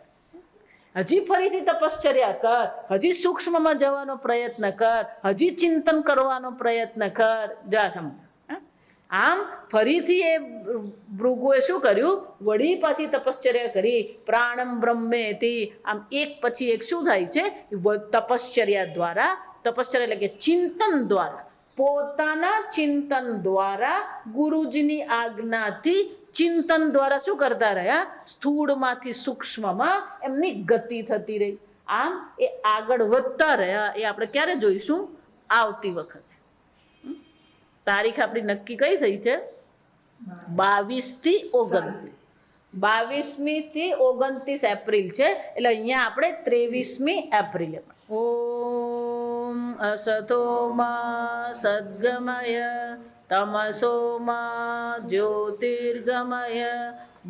હજી ફરીથી તપશ્ચર્યા કર. હજી સૂક્ષ્મમાં જવાનો પ્રયત્ન કર. હજી ચિંતન કરવાનો પ્રયત્ન કર. જા સમજ. આમ ફરીથી એ ભૃગુએ શું કર્યું? વળી પાછી તપશ્ચર્યા કરી. પ્રાણમ બ્રહ્મેતિ. આમ એક પછી એક શું થાય છે? તપશ્ચર્યા દ્વારા. તપશ્ચર્યા એટલે કે ચિંતન દ્વારા, પોતાના ચિંતન દ્વારા, ગુરુજીની આજ્ઞાથી ચિંતન દ્વારા શું કરતા રહ્યા? સ્થૂળમાંથી સૂક્ષ્મમાં એમની ગતિ થતી રહી. આમ એ આગળ વધતા રહ્યા. એ આપણે ક્યારે જોઈશું? આવતી વખતે. તારીખ આપણી નક્કી કઈ થઈ છે? 22 થી 29. 22મી થી 29 એપ્રિલ છે. એટલે અહીંયા આપણે 23મી એપ્રિલે. ઓમ અસતો માં સદ્ગમય તમસોમાં જ્યોતિર્ગમય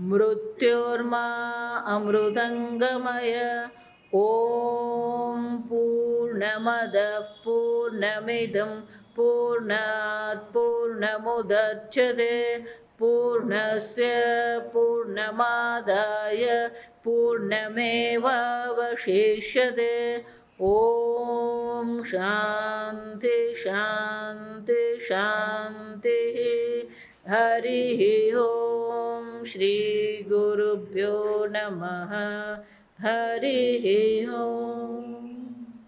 મૃત્યોર્મા અમૃતંગમય. ઓમ પૂર્ણમદ પૂર્ણમિદં પૂર્ણાત પૂર્ણમુદચ્યતે પૂર્ણસ્ય પૂર્ણમાદાય પૂર્ણમેવાવશિષ્યતે. ઓમ શાંતિ શાંતિ શાંતિ. હરિ ઓમ. શ્રી ગુરુભ્યો નમઃ. હરિ ઓમ.